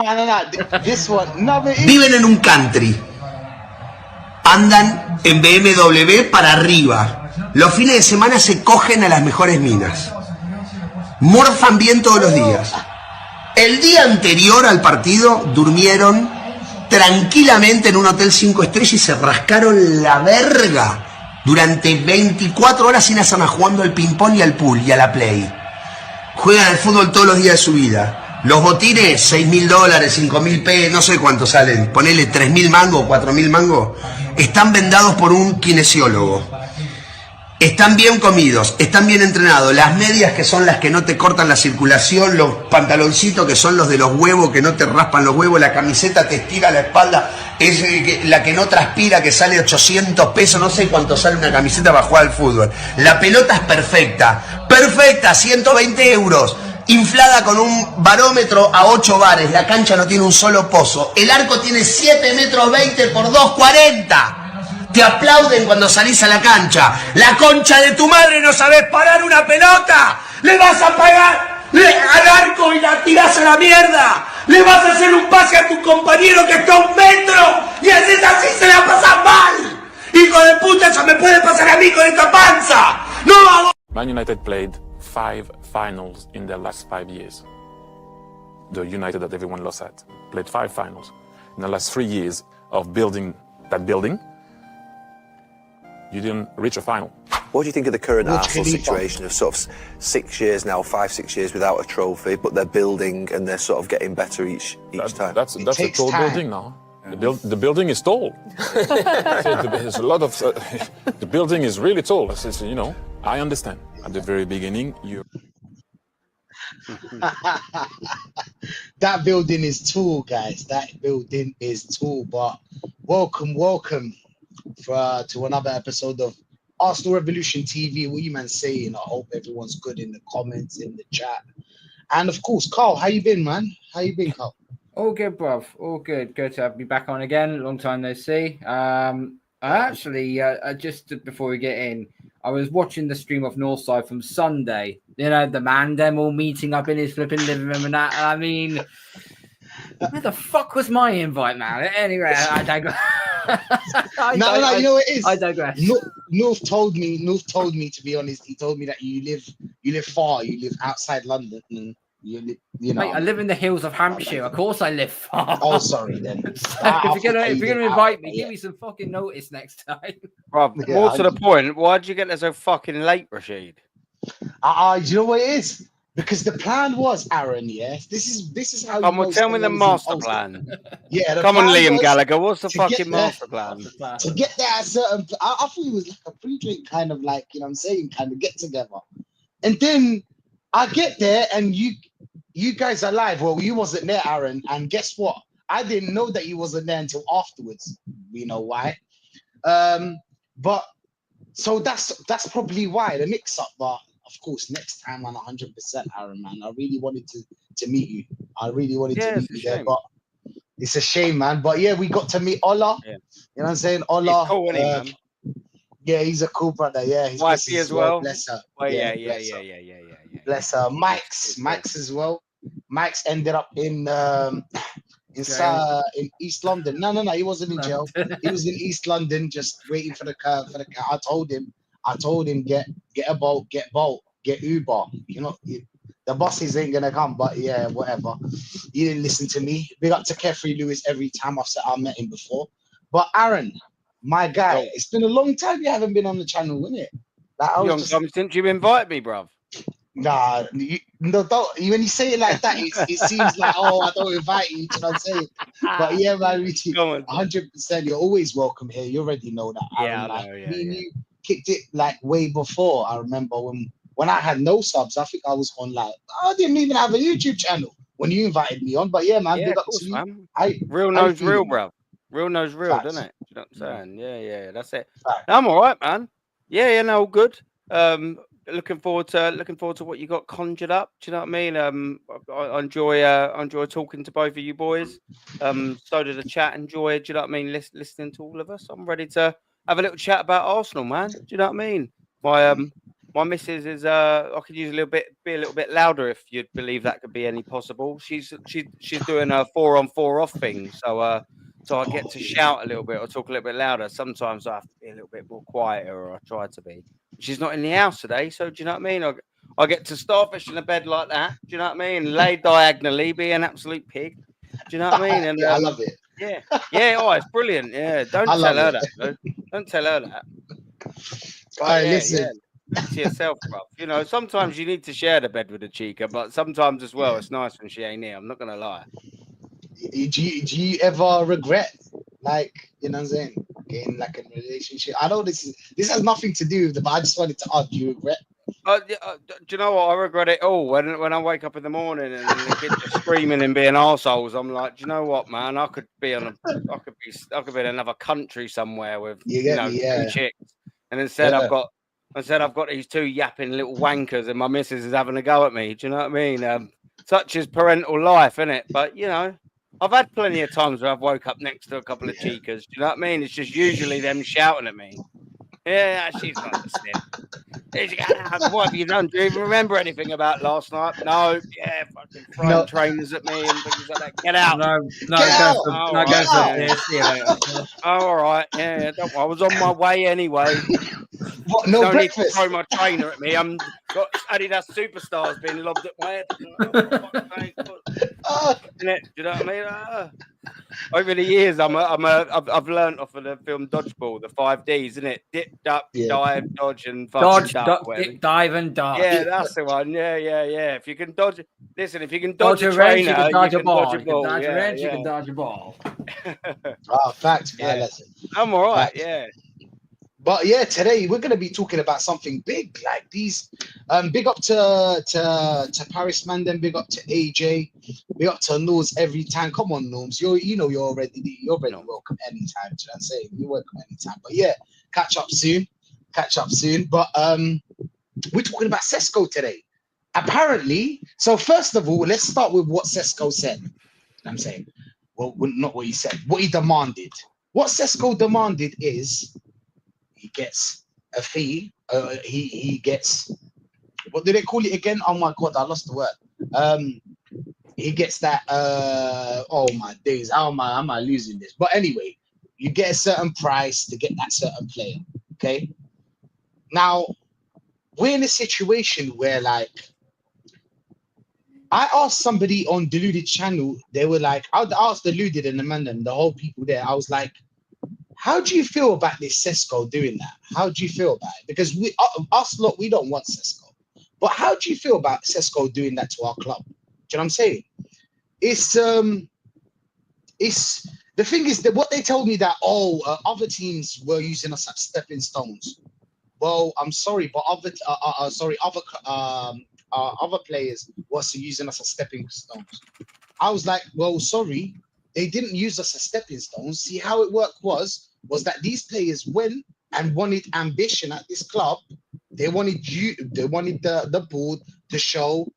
No. This one. No, but Viven en un country. Andan en BMW para arriba. Los fines de semana se cogen a las mejores minas. Morfan bien todos los días. El día anterior al partido durmieron tranquilamente en un hotel 5 estrellas y se rascaron la verga durante 24 horas sin hacer nada, jugando al ping-pong y al pool y a la play. Juegan al fútbol todos los días de su vida. Los botines, $6.000, $5.000, no sé cuánto salen, ponele 3.000 mangos, 4.000 mangos, están vendados por un kinesiólogo. Están bien comidos, están bien entrenados. Las medias, que son las que no te cortan la circulación, los pantaloncitos, que son los de los huevos, que no te raspan los huevos, la camiseta te estira la espalda, es la que no transpira, que sale 800 pesos, no sé cuánto sale una camiseta para jugar al fútbol. La pelota es perfecta, 120 euros, inflada con un barómetro a 8 bares, la cancha no tiene un solo pozo, el arco tiene 7,20 metros por 2,40. Te aplauden cuando salís a la cancha. La concha de tu madre, no sabés parar una pelota. Le vas a pagar al arco y la tirás a la mierda. Le vas a hacer un pase a tu compañero que está a 1 metro. Y así se la pasas mal. Hijo de puta, eso me puede pasar a mí con esta panza. No hago. Man United played 5 finals in their last 5 years. The United that everyone lost at played 5 finals. In the last 3 years of building that building, you didn't reach a final. What do you think of the current Arsenal situation of sort of 6 years now, 5-6 years without a trophy, but they're building and they're sort of getting better each time? That's a tall building now. The building is tall. There's a lot of the building is really tall. You know, I understand. At the very beginning, you. That building is tall, guys. That building is tall. But welcome to another episode of Arsenal Revolution TV. What you man saying? I hope everyone's good in the comments, in the chat. And of course, Carl, how you been, man? How you been, Carl? All good, bruv. All good. Good to have you back on again. Long time no see. I actually, just before we get in, I was watching the stream of Northside from Sunday. You know, the man, them all meeting up in his flipping living room and that. I mean, where the fuck was my invite, man? Anyway, I digress. No, you know what it is? I digress. North told me, to be honest, he told me that you live far, you live outside London, and you know. Mate, I live in the hills of Hampshire. Of course I live far. Oh, sorry then. If you're gonna invite me, give me some fucking notice next time. Rob, more to the point, why'd you get there so fucking late, Rashid? Do you know what it is? Because the plan was, Aaron, yes. This is how. Come on, tell me the master plan. Yeah. Come on, Liam Gallagher. What's the fucking master plan? To get there at a certain. I thought it was like a pre-drink kind of like, you know what I'm saying, kind of get together. And then I get there and you guys are live. Well, you wasn't there, Aaron. And guess what? I didn't know that you wasn't there until afterwards. You know why? But so that's probably why the mix-up. But of course, next time I'm 100%, Aaron, man. I really wanted to meet you. I really wanted to meet you there, but it's a shame, man. But yeah, we got to meet Ola. Yeah. You know what I'm saying? Ola. He's cool, man. Yeah, he's a cool brother. Yeah, his wifey as well. Bless her. Oh, yeah. Bless her. Mike's as well. Mike's ended up in East London. No, he wasn't in jail. He was in East London, just waiting for the car. I told him get a boat, get Uber. You know, the bosses ain't gonna come, but yeah, whatever. He didn't listen to me. Big up to Kefri Lewis every time I met him before. But Aaron, my guy, it's been a long time you haven't been on the channel, isn't it? Like, long time since you invited me, bruv. Nah, don't. When you say it like that, it seems like, oh, I don't invite you. You know what I'm saying? But yeah, man, 100%. You're always welcome here. You already know that. Aaron. Yeah, I know. You kicked it like way before. I remember when I had no subs. I think I was on like I didn't even have a YouTube channel when you invited me on. But yeah, man, big up to you. Man. Real knows real, bruv. Real knows real, doesn't it? You know what I'm saying? Yeah, that's it. I'm all right, man. Yeah, no, good. Looking forward to what you got conjured up. Do you know what I mean? I enjoy talking to both of you boys. So did the chat. Enjoy. Do you know what I mean? Listening to all of us. I'm ready to have a little chat about Arsenal, man. Do you know what I mean? My missus is I could use be a little bit louder if you'd believe that could be any possible. She's doing a 4-on-4 off thing, so I get to shout a little bit or talk a little bit louder. Sometimes I have to be a little bit more quieter, or I try to be. She's not in the house today, so do you know what I mean? I get to starfish in a bed like that. Do you know what I mean? Lay diagonally, be an absolute pig. Do you know what I mean? And yeah, I love it. Yeah, yeah. Oh, it's brilliant. Yeah, don't tell her that. Though. Don't tell her that. But listen. To yourself, bro. You know, sometimes you need to share the bed with a chica, but sometimes as well, it's nice when she ain't here. I'm not gonna lie. Do you ever regret, like, you know what I'm saying, getting like a relationship? I know this has nothing to do with it, but I just wanted to ask, do you regret? Do you know what? I regret it all. When I wake up in the morning and the kids are screaming and being arseholes, I'm like, do you know what, man? I could be in another country somewhere with two chicks, and instead I've got these two yapping little wankers, and my missus is having a go at me. Do you know what I mean? Such is parental life, isn't it? But you know, I've had plenty of times where I've woke up next to a couple of chicas. Do you know what I mean? It's just usually them shouting at me. Yeah, she's not listening. What have you done? Do you even remember anything about last night? No. Yeah, fucking throwing trainers at me and things like that. Get out. All right. Yeah, don't worry. I was on my way anyway. What? No breakfast? Need to throw my trainer at me. I'm got Adidas Superstars being lobbed at my head. Do you know what I mean? Over the years, I've learned off of the film Dodgeball, the 5 Ds, isn't it? Dip, duck, dive, dodge, and dodge, dip, dive, and dodge. Yeah, that's the one. Yeah. If you can dodge, listen, if you can dodge a trainer, you can dodge a ball. You can dodge a wrench, you can dodge a ball. Facts, man. I'm all right. Yeah. But yeah, today we're gonna be talking about something big, like these. Big up to Paris Mandan, big up to AJ, big up to Norms every time. Come on, Norms, you're already welcome anytime. Do you know what I'm saying? You're welcome anytime. But yeah, catch up soon. But we're talking about Sesko today. Apparently, so first of all, let's start with what Sesko said. You know what I'm saying, well, not what he said, what he demanded. What Sesko demanded is, he gets a fee. He gets, what do they call it again? Oh my god, I lost the word. He gets that. Oh my days, how am I losing this? But anyway, you get a certain price to get that certain player. Okay. Now we're in a situation where, like, I asked somebody on Deluded channel. They were like, I asked Deluded and the whole people there. I was like, how do you feel about this Sesko doing that? How do you feel about it? Because we don't want Sesko. But how do you feel about Sesko doing that to our club? Do you know what I'm saying? It's the thing is that what they told me that other teams were using us as stepping stones. Well, I'm sorry, but other players were using us as stepping stones. I was like, well, sorry, they didn't use us as stepping stones. See, how it worked was that these players went and wanted ambition at this club. They wanted the board to show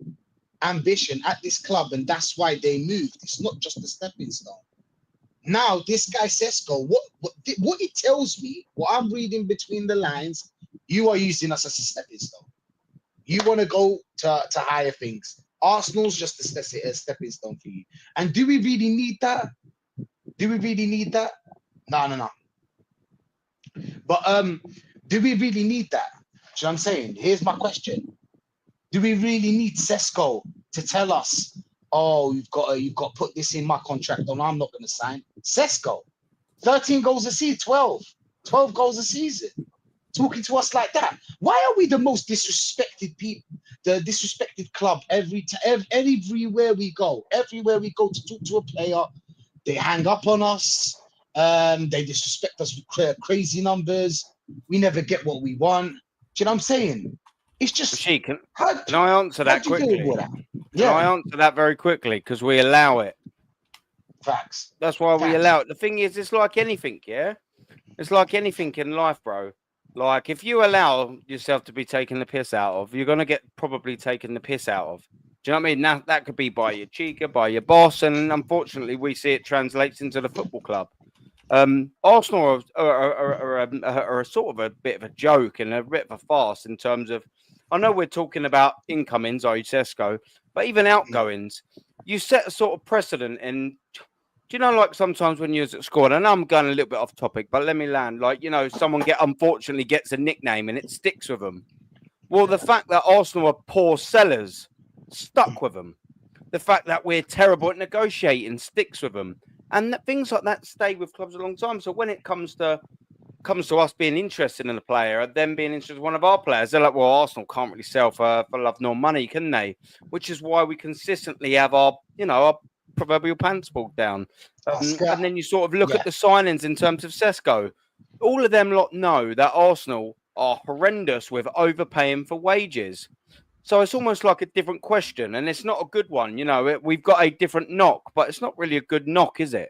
ambition at this club, and that's why they moved. It's not just a stepping stone. Now, this guy Sesko, what it tells me, what I'm reading between the lines, you are using us as a stepping stone. You want to go to higher things. Arsenal's just a stepping stone for you. And do we really need that? No. But do we really need that? Do you know what I'm saying? Here's my question. Do we really need Sesko to tell us, oh, you've got to put this in my contract, or I'm not going to sign? Sesko, 13 goals a season, 12 goals a season, talking to us like that. Why are we the most disrespected people, the disrespected club everywhere we go? Everywhere we go to talk to a player, they hang up on us. They disrespect us with crazy numbers. We never get what we want. Do you know what I'm saying? It's just. Can I answer that quickly? Can I answer that very quickly? Because we allow it. Facts. That's why we allow it. The thing is, it's like anything, yeah? It's like anything in life, bro. Like, if you allow yourself to be taken the piss out of, you're going to get probably taken the piss out of. Do you know what I mean? Now, that could be by your chica, by your boss, and unfortunately, we see it translates into the football club. Arsenal are a sort of a bit of a joke and a bit of a farce in terms of I know we're talking about incomings, i.e. Sesko, but even outgoings, you set a sort of precedent. And do you know, like sometimes when you're at school, and I'm going a little bit off topic, but let me land, like, you know, someone unfortunately gets a nickname and it sticks with them. Well, the fact that Arsenal are poor sellers stuck with them. The fact that we're terrible at negotiating sticks with them. And things like that stay with clubs a long time. So when it comes to us being interested in a player, them being interested in one of our players, they're like, well, Arsenal can't really sell for love nor money, can they? Which is why we consistently have our proverbial pants pulled down. And then you sort of look at the signings in terms of Sesko. All of them lot know that Arsenal are horrendous with overpaying for wages. So it's almost like a different question, and it's not a good one. You know, we've got a different knock, but it's not really a good knock, is it?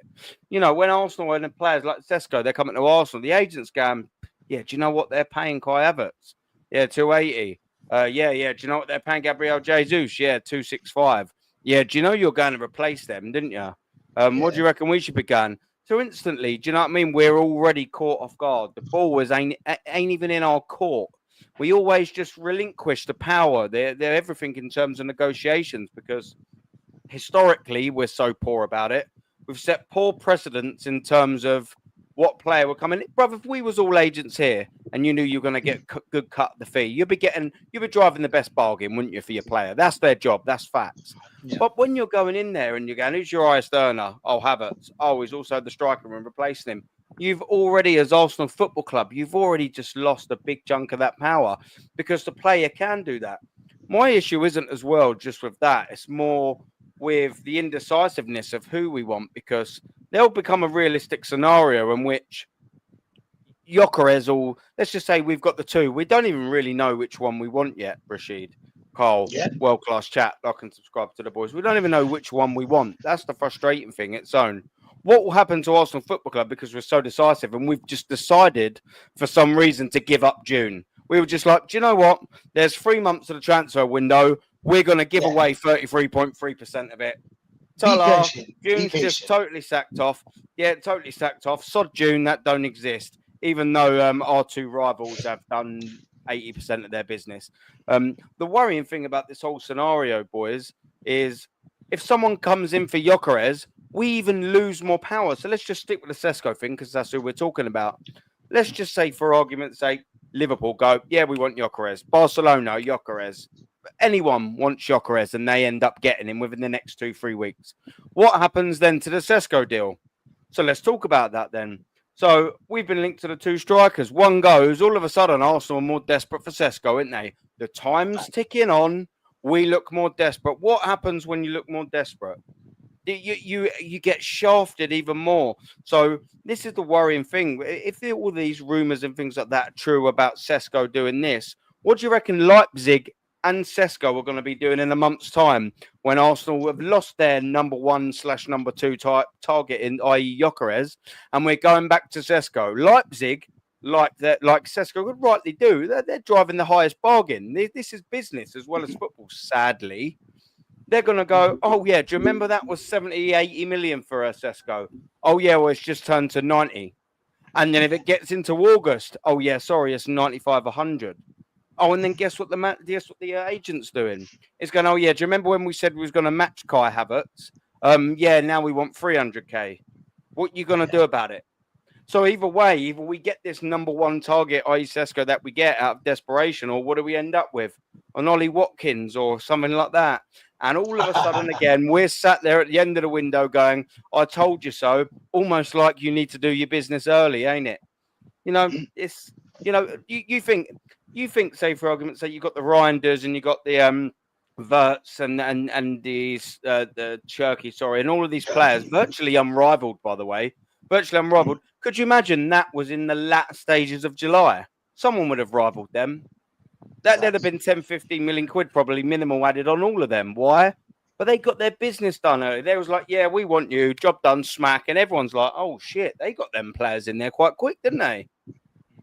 You know, when Arsenal and players like Sesko, they're coming to Arsenal, the agents going, yeah, do you know what they're paying Kai Havertz? Yeah, 280. Yeah. Do you know what they're paying Gabriel Jesus? Yeah, 265. Yeah, do you know you're going to replace them, didn't you? What do you reckon we should be going? So instantly, do you know what I mean? We're already caught off guard. The ball ain't even in our court. We always just relinquish the power. They're everything in terms of negotiations because historically we're so poor about it. We've set poor precedents in terms of what player will come in. Brother, if we was all agents here and you knew you were going to get good cut of the fee, you'd be driving the best bargain, wouldn't you, for your player? That's their job. That's facts. Yeah. But when you're going in there and you're going, who's your highest earner? Oh, Havertz. Oh, he's also the striker and replacing him. You've already, as Arsenal Football Club, you've already just lost a big chunk of that power because the player can do that. My issue isn't as well just with that. It's more with the indecisiveness of who we want because there'll become a realistic scenario in which Gyökeres or let's just say we've got the two. We don't even really know which one we want yet, Rashid. Carl, world-class chat. Like and subscribe to the boys. We don't even know which one we want. That's the frustrating thing, its own. What will happen to Arsenal Football Club because we're so decisive and we've just decided for some reason to give up June? We were just like, do you know what? There's 3 months of the transfer window. We're going to give away 33.3% of it. June's just totally sacked off. Yeah, totally sacked off. Sod June, that don't exist. Even though our two rivals have done 80% of their business. The worrying thing about this whole scenario, boys, is if someone comes in for Gyökeres, we even lose more power. So let's just stick with the Sesko thing because that's who we're talking about. Let's just say, for argument's sake, Liverpool go, yeah, we want Gyökeres. Barcelona, Gyökeres. Anyone wants Gyökeres and they end up getting him within the next 2-3 weeks. What happens then to the Sesko deal? So let's talk about that then. So we've been linked to the two strikers. One goes, all of a sudden, Arsenal are more desperate for Sesko, aren't they? The time's ticking on. We look more desperate. What happens when you look more desperate? You get shafted even more. So this is the worrying thing. If all these rumours and things like that are true about Sesko doing this, what do you reckon Leipzig and Sesko are going to be doing in a month's time when Arsenal have lost their number 1/number 2 target in, i.e. Gyökeres, and we're going back to Sesko? Leipzig, like Sesko would rightly do, they're driving the highest bargain. This is business as well as football, sadly. They're going to go, oh, yeah, do you remember that was 70, 80 million for Sesko? Oh, yeah, well, it's just turned to 90. And then if it gets into August, oh, yeah, sorry, it's 95, 100. Oh, and then guess what the agent's doing? It's going, oh, yeah, do you remember when we said we was going to match Kai Havertz? Yeah, now we want 300K. What are you going to do about it? So either way, either we get this number 1 target, i.e. Sesko, that we get out of desperation, or what do we end up with? An Ollie Watkins or something like that. And all of a sudden, again, we're sat there at the end of the window going, I told you so, almost like you need to do your business early, ain't it? You know, it's, you know, you think, say, for argument's sake, you've got the Reinders and you've got the Verts and the Cherky, sorry, and all of these players, virtually unrivaled, by the way, virtually unrivaled. Could you imagine that was in the latter stages of July? Someone would have rivaled them. There'd have been 10, 15 million quid probably minimal added on all of them. Why? But they got their business done early. They was like, yeah, we want you. Job done, smack. And everyone's like, oh, shit. They got them players in there quite quick, didn't they?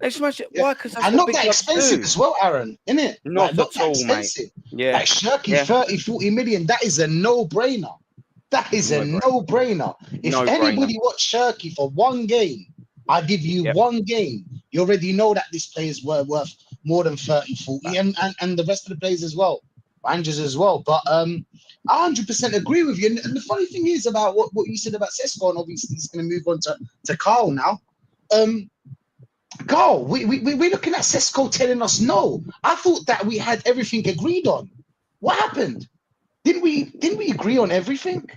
They smashed it. Yeah. Why? Because and not that expensive as well, Aaron, isn't it? Not at all, expensive. Mate. Yeah. Like Shirky, 30, 40 million. That is a no-brainer. That is a no-brainer. If anybody watched Shirky for one game, I give you one game. You already know that this player is worth more than 30, 40, and the rest of the players as well, Rangers as well. But I 100% agree with you. And the funny thing is about what you said about Sesko, and obviously he's going to move on to Carl now. Carl, we're looking at Sesko telling us no. I thought that we had everything agreed on. What happened? Didn't we agree on everything?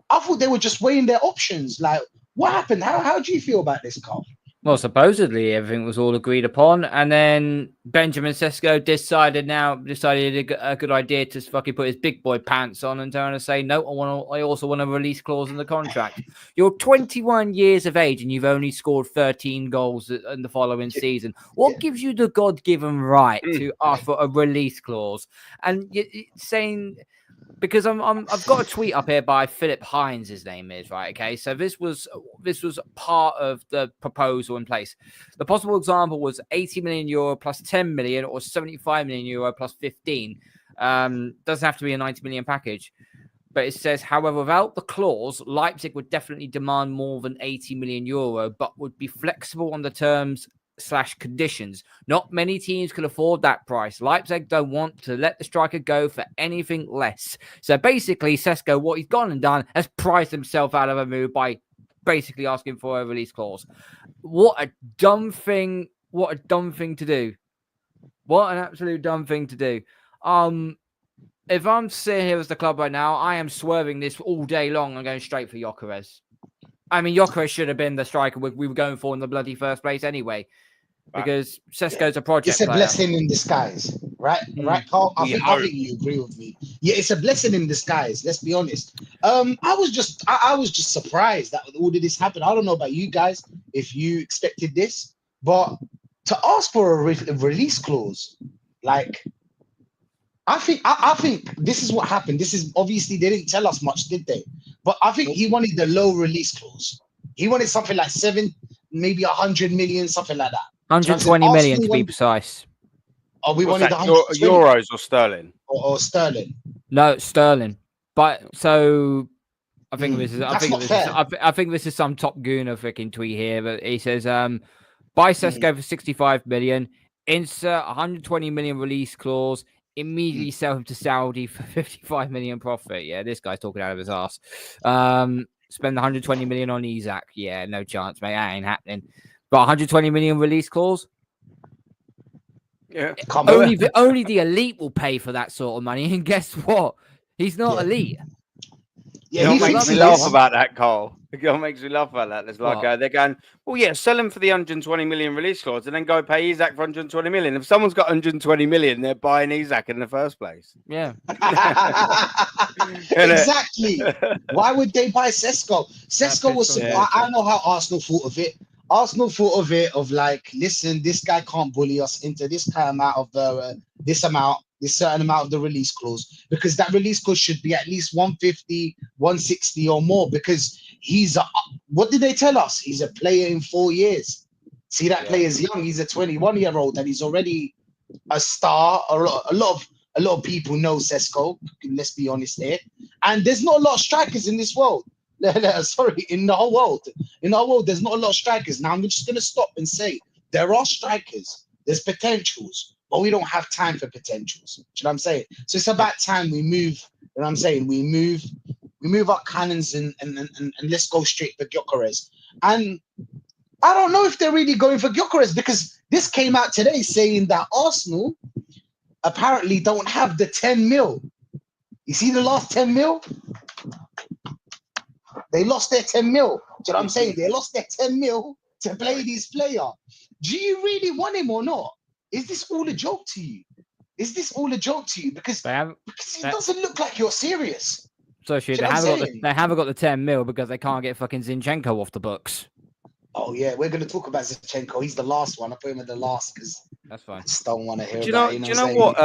I thought they were just weighing their options. Like, what happened? How do you feel about this, Carl? Well, supposedly everything was all agreed upon, and then Benjamin Sesko decided a good idea to fucking put his big boy pants on and turn and say, no, I also want a release clause in the contract. You're 21 years of age and you've only scored 13 goals in the following season. What gives you the God-given right to ask for a release clause? And you're saying... Because I've got a tweet up here by Philip Hines, his name is, right? Okay, so this was part of the proposal in place. The possible example was 80 million euro plus 10 million or 75 million euro plus 15. Doesn't have to be a 90 million package. But it says, however, without the clause, Leipzig would definitely demand more than 80 million euro, but would be flexible on the terms / conditions. Not many teams can afford that price. Leipzig don't want to let the striker go for anything less. So basically, Sesko, what he's gone and done, has priced himself out of a move by basically asking for a release clause. What a dumb thing! What a dumb thing to do! What an absolute dumb thing to do! If I'm sitting here as the club right now, I am swerving this all day long and going straight for Gyökeres. I mean, Gyökeres should have been the striker we were going for in the bloody first place anyway. Because Sesko's a project It's a player. blessing in disguise, right? Right, Carl? I think you agree with me. Yeah, it's a blessing in disguise. Let's be honest. I was just surprised that all of this happened. I don't know about you guys if you expected this, but to ask for a release clause, like I think this is what happened. This is obviously they didn't tell us much, did they? But I think he wanted the low release clause. He wanted something like 7, maybe 100 million, something like that. 120 million to be precise. Oh, we wanted euros or sterling? Or sterling. No, sterling. But so I think this is some Top Gooner freaking tweet here. But he says, buy Sesko for 65 million, insert 120 million release clause, immediately sell him to Saudi for 55 million profit. Yeah, this guy's talking out of his ass. Spend 120 million on Isaac. Yeah, no chance, mate. That ain't happening. But 120 million release clause? Yeah. Only the elite will pay for that sort of money. And guess what? He's not elite. Yeah, he makes me laugh about that, Carl. It makes me laugh about that. It's like they're going, well, yeah, sell him for the 120 million release clause and then go pay Isaac for 120 million. If someone's got 120 million, they're buying Isaac in the first place. Yeah. Exactly. Why would they buy Sesko? Sesko was... I know how Arsenal thought of it. Arsenal thought of it of like, listen, this guy can't bully us into this kind of amount of this certain amount of the release clause, because that release clause should be at least 150, 160 or more, because what did they tell us? He's a player in 4 years. See, that player's young. He's a 21-year-old and he's already a star. A lot of people know Sesko. Let's be honest here. And there's not a lot of strikers in this world. Sorry, in the whole world. In the whole world, there's not a lot of strikers. Now, I'm just going to stop and say there are strikers. There's potentials, but we don't have time for potentials. Do you know what I'm saying? So it's about time we move. You know what I'm saying? We move our cannons and let's go straight for Gyökeres. And I don't know if they're really going for Gyökeres, because this came out today saying that Arsenal apparently don't have the 10 mil. You see the last 10 mil? They lost their 10 mil. Do you know what I'm saying? They lost their 10 mil to play this player. Do you really want him or not? Is this all a joke to you? Because it doesn't look like you're serious. So they haven't got the 10 mil because they can't get fucking Zechinko off the books. Oh yeah, we're going to talk about Zechinko. He's the last one. I put him at the last because that's fine. I just don't want to hear about it. Do you know what,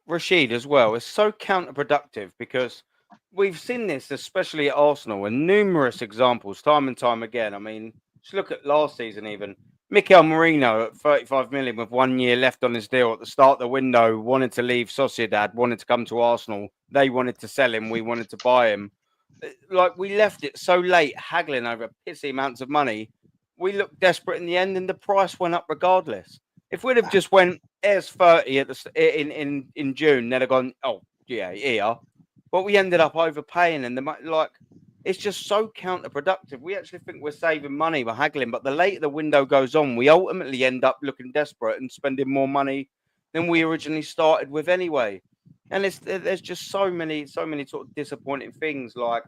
Rashid, as well, is so counterproductive, because we've seen this, especially at Arsenal, and numerous examples, time and time again. I mean, just look at last season even. Mikel Merino at 35 million with 1 year left on his deal at the start of the window, wanted to leave Sociedad, wanted to come to Arsenal. They wanted to sell him. We wanted to buy him. Like, we left it so late, haggling over pissy amounts of money. We looked desperate in the end, and the price went up regardless. If we'd have just went airs 30 at the in June, they'd have gone, oh yeah, here. But we ended up overpaying, and it's just so counterproductive. We actually think we're saving money by haggling, but the later the window goes on, we ultimately end up looking desperate and spending more money than we originally started with anyway. And there's just so many sort of disappointing things, like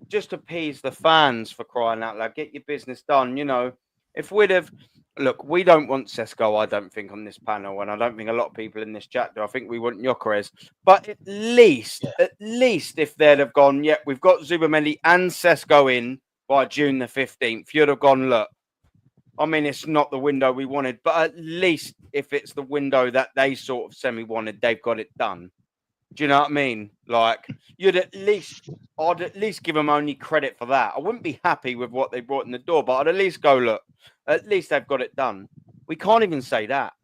just appease the fans, for crying out loud. Get your business done. You know, if we'd have, look, we don't want Sesko, I don't think, on this panel, and I don't think a lot of people in this chat do. I think we want Gyökeres. But at least if they'd have gone, yeah, we've got Zubimendi and Sesko in by June the 15th, you'd have gone, look, I mean, it's not the window we wanted, but at least if it's the window that they sort of semi-wanted, they've got it done. Do you know what I mean? Like, I'd at least give them only credit for that. I wouldn't be happy with what they brought in the door, but I'd at least go, look, at least they've got it done. We can't even say that.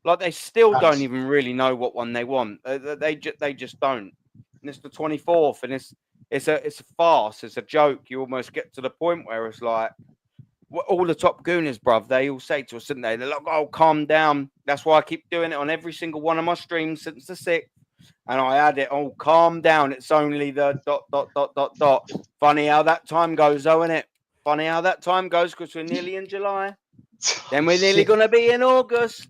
Like, they still don't even really know what one they want. They just don't. And it's the 24th, and it's a farce. It's a joke. You almost get to the point where it's like, all the top gooners, bruv, they all say to us, didn't they? They're like, oh, calm down. That's why I keep doing it on every single one of my streams since the 6th. And I add it, oh, calm down. It's only the ... Funny how that time goes, though, isn't it? Funny how that time goes, because we're nearly in July. Then we're nearly going to be in August.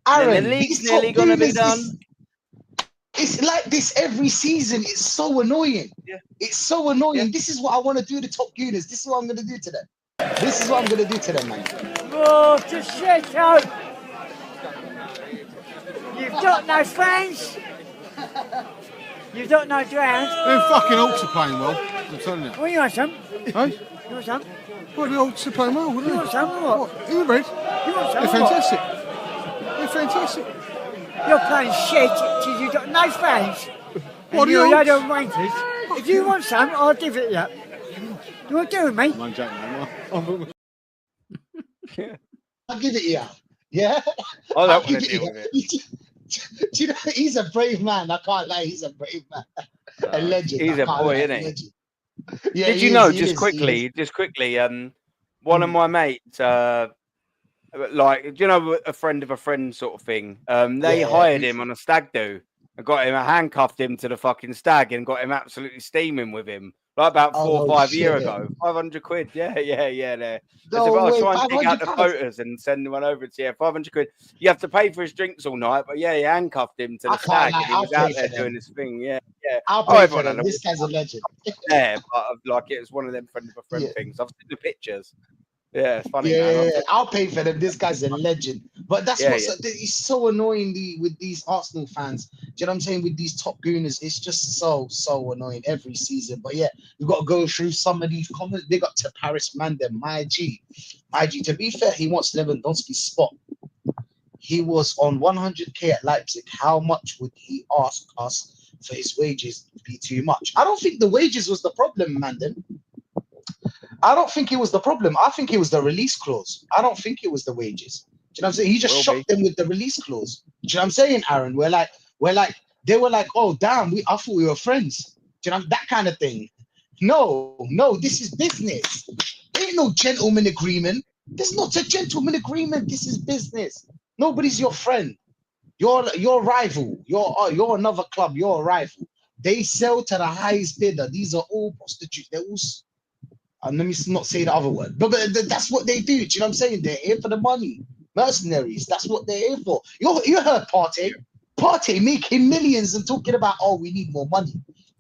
Aaron, then the league's nearly going to be done. It's like this every season. It's so annoying. Yeah. It's so annoying. Yeah. This is what I want to do to top gooners. This is what I'm going to do to them. This is what I'm going to do to them, man. Oh, to shit out. You've got no friends. You don't know drowned. Them fucking Hawks are playing well. I'm telling you. Well, you want some? Hey? You want some? Well, the Hawks are playing well, wouldn't You they? want some or what? Who read? You want some They're or what? fantastic. They're fantastic. You're playing shit because you've got no friends. What And are you're a you? load of wankers. If you want some, I'll give it you. You want to do with me? I'm joking, mate. I'll give it you. Yeah? I I'll don't want give to deal you. with it. Do you know, he's a brave man. I can't lie. He's a brave man. A legend. He's I a can't boy, lie, isn't he? legend. Yeah, Did you he know, is, he just is, quickly, one of my mates, like, do you know, a friend of a friend sort of thing, they Yeah, hired him on a stag do and got him, handcuffed him to the fucking stag and got him absolutely steaming with him, like about 4 or 5 years ago. 500 quid. Yeah. There. I'll try and dig out the photos and send one over to you. 500 quid. You have to pay for his drinks all night, but yeah, he handcuffed him to the stag and he was out there doing his thing. Yeah. I'll pay for them. This guy's a legend. Yeah, but like, it was one of them friend of a friend things. I've seen the pictures. Yeah, it's funny. Yeah, Man. I'll pay for them. This guy's a legend. But that's it's so annoying with these Arsenal fans. Do you know what I'm saying? With these top gooners, it's just so annoying every season. But yeah, we've got to go through some of these comments. They got to Paris Mandem, my G. To be fair, he wants Lewandowski's spot. He was on 100k at Leipzig. How much would he ask us for his wages? Be too much? I don't think the wages was the problem, Mandem. I don't think it was the problem. I think it was the release clause. I don't think it was the wages. Do you know what I'm saying? He just shocked them with the release clause. Do you know what I'm saying, Aaron? They were like, oh damn, I thought we were friends. Do you know that kind of thing? No, this is business. There ain't no gentleman agreement. There's not a gentleman agreement. This is business. Nobody's your friend. You're a rival. You're another club. You're a rival. They sell to the highest bidder. These are all prostitutes. They're all. And let me not say the other word, but that's what they do. Do you know what I'm saying? They're here for the money. Mercenaries. That's what they're here for. You heard Partey making millions and talking about, oh, we need more money.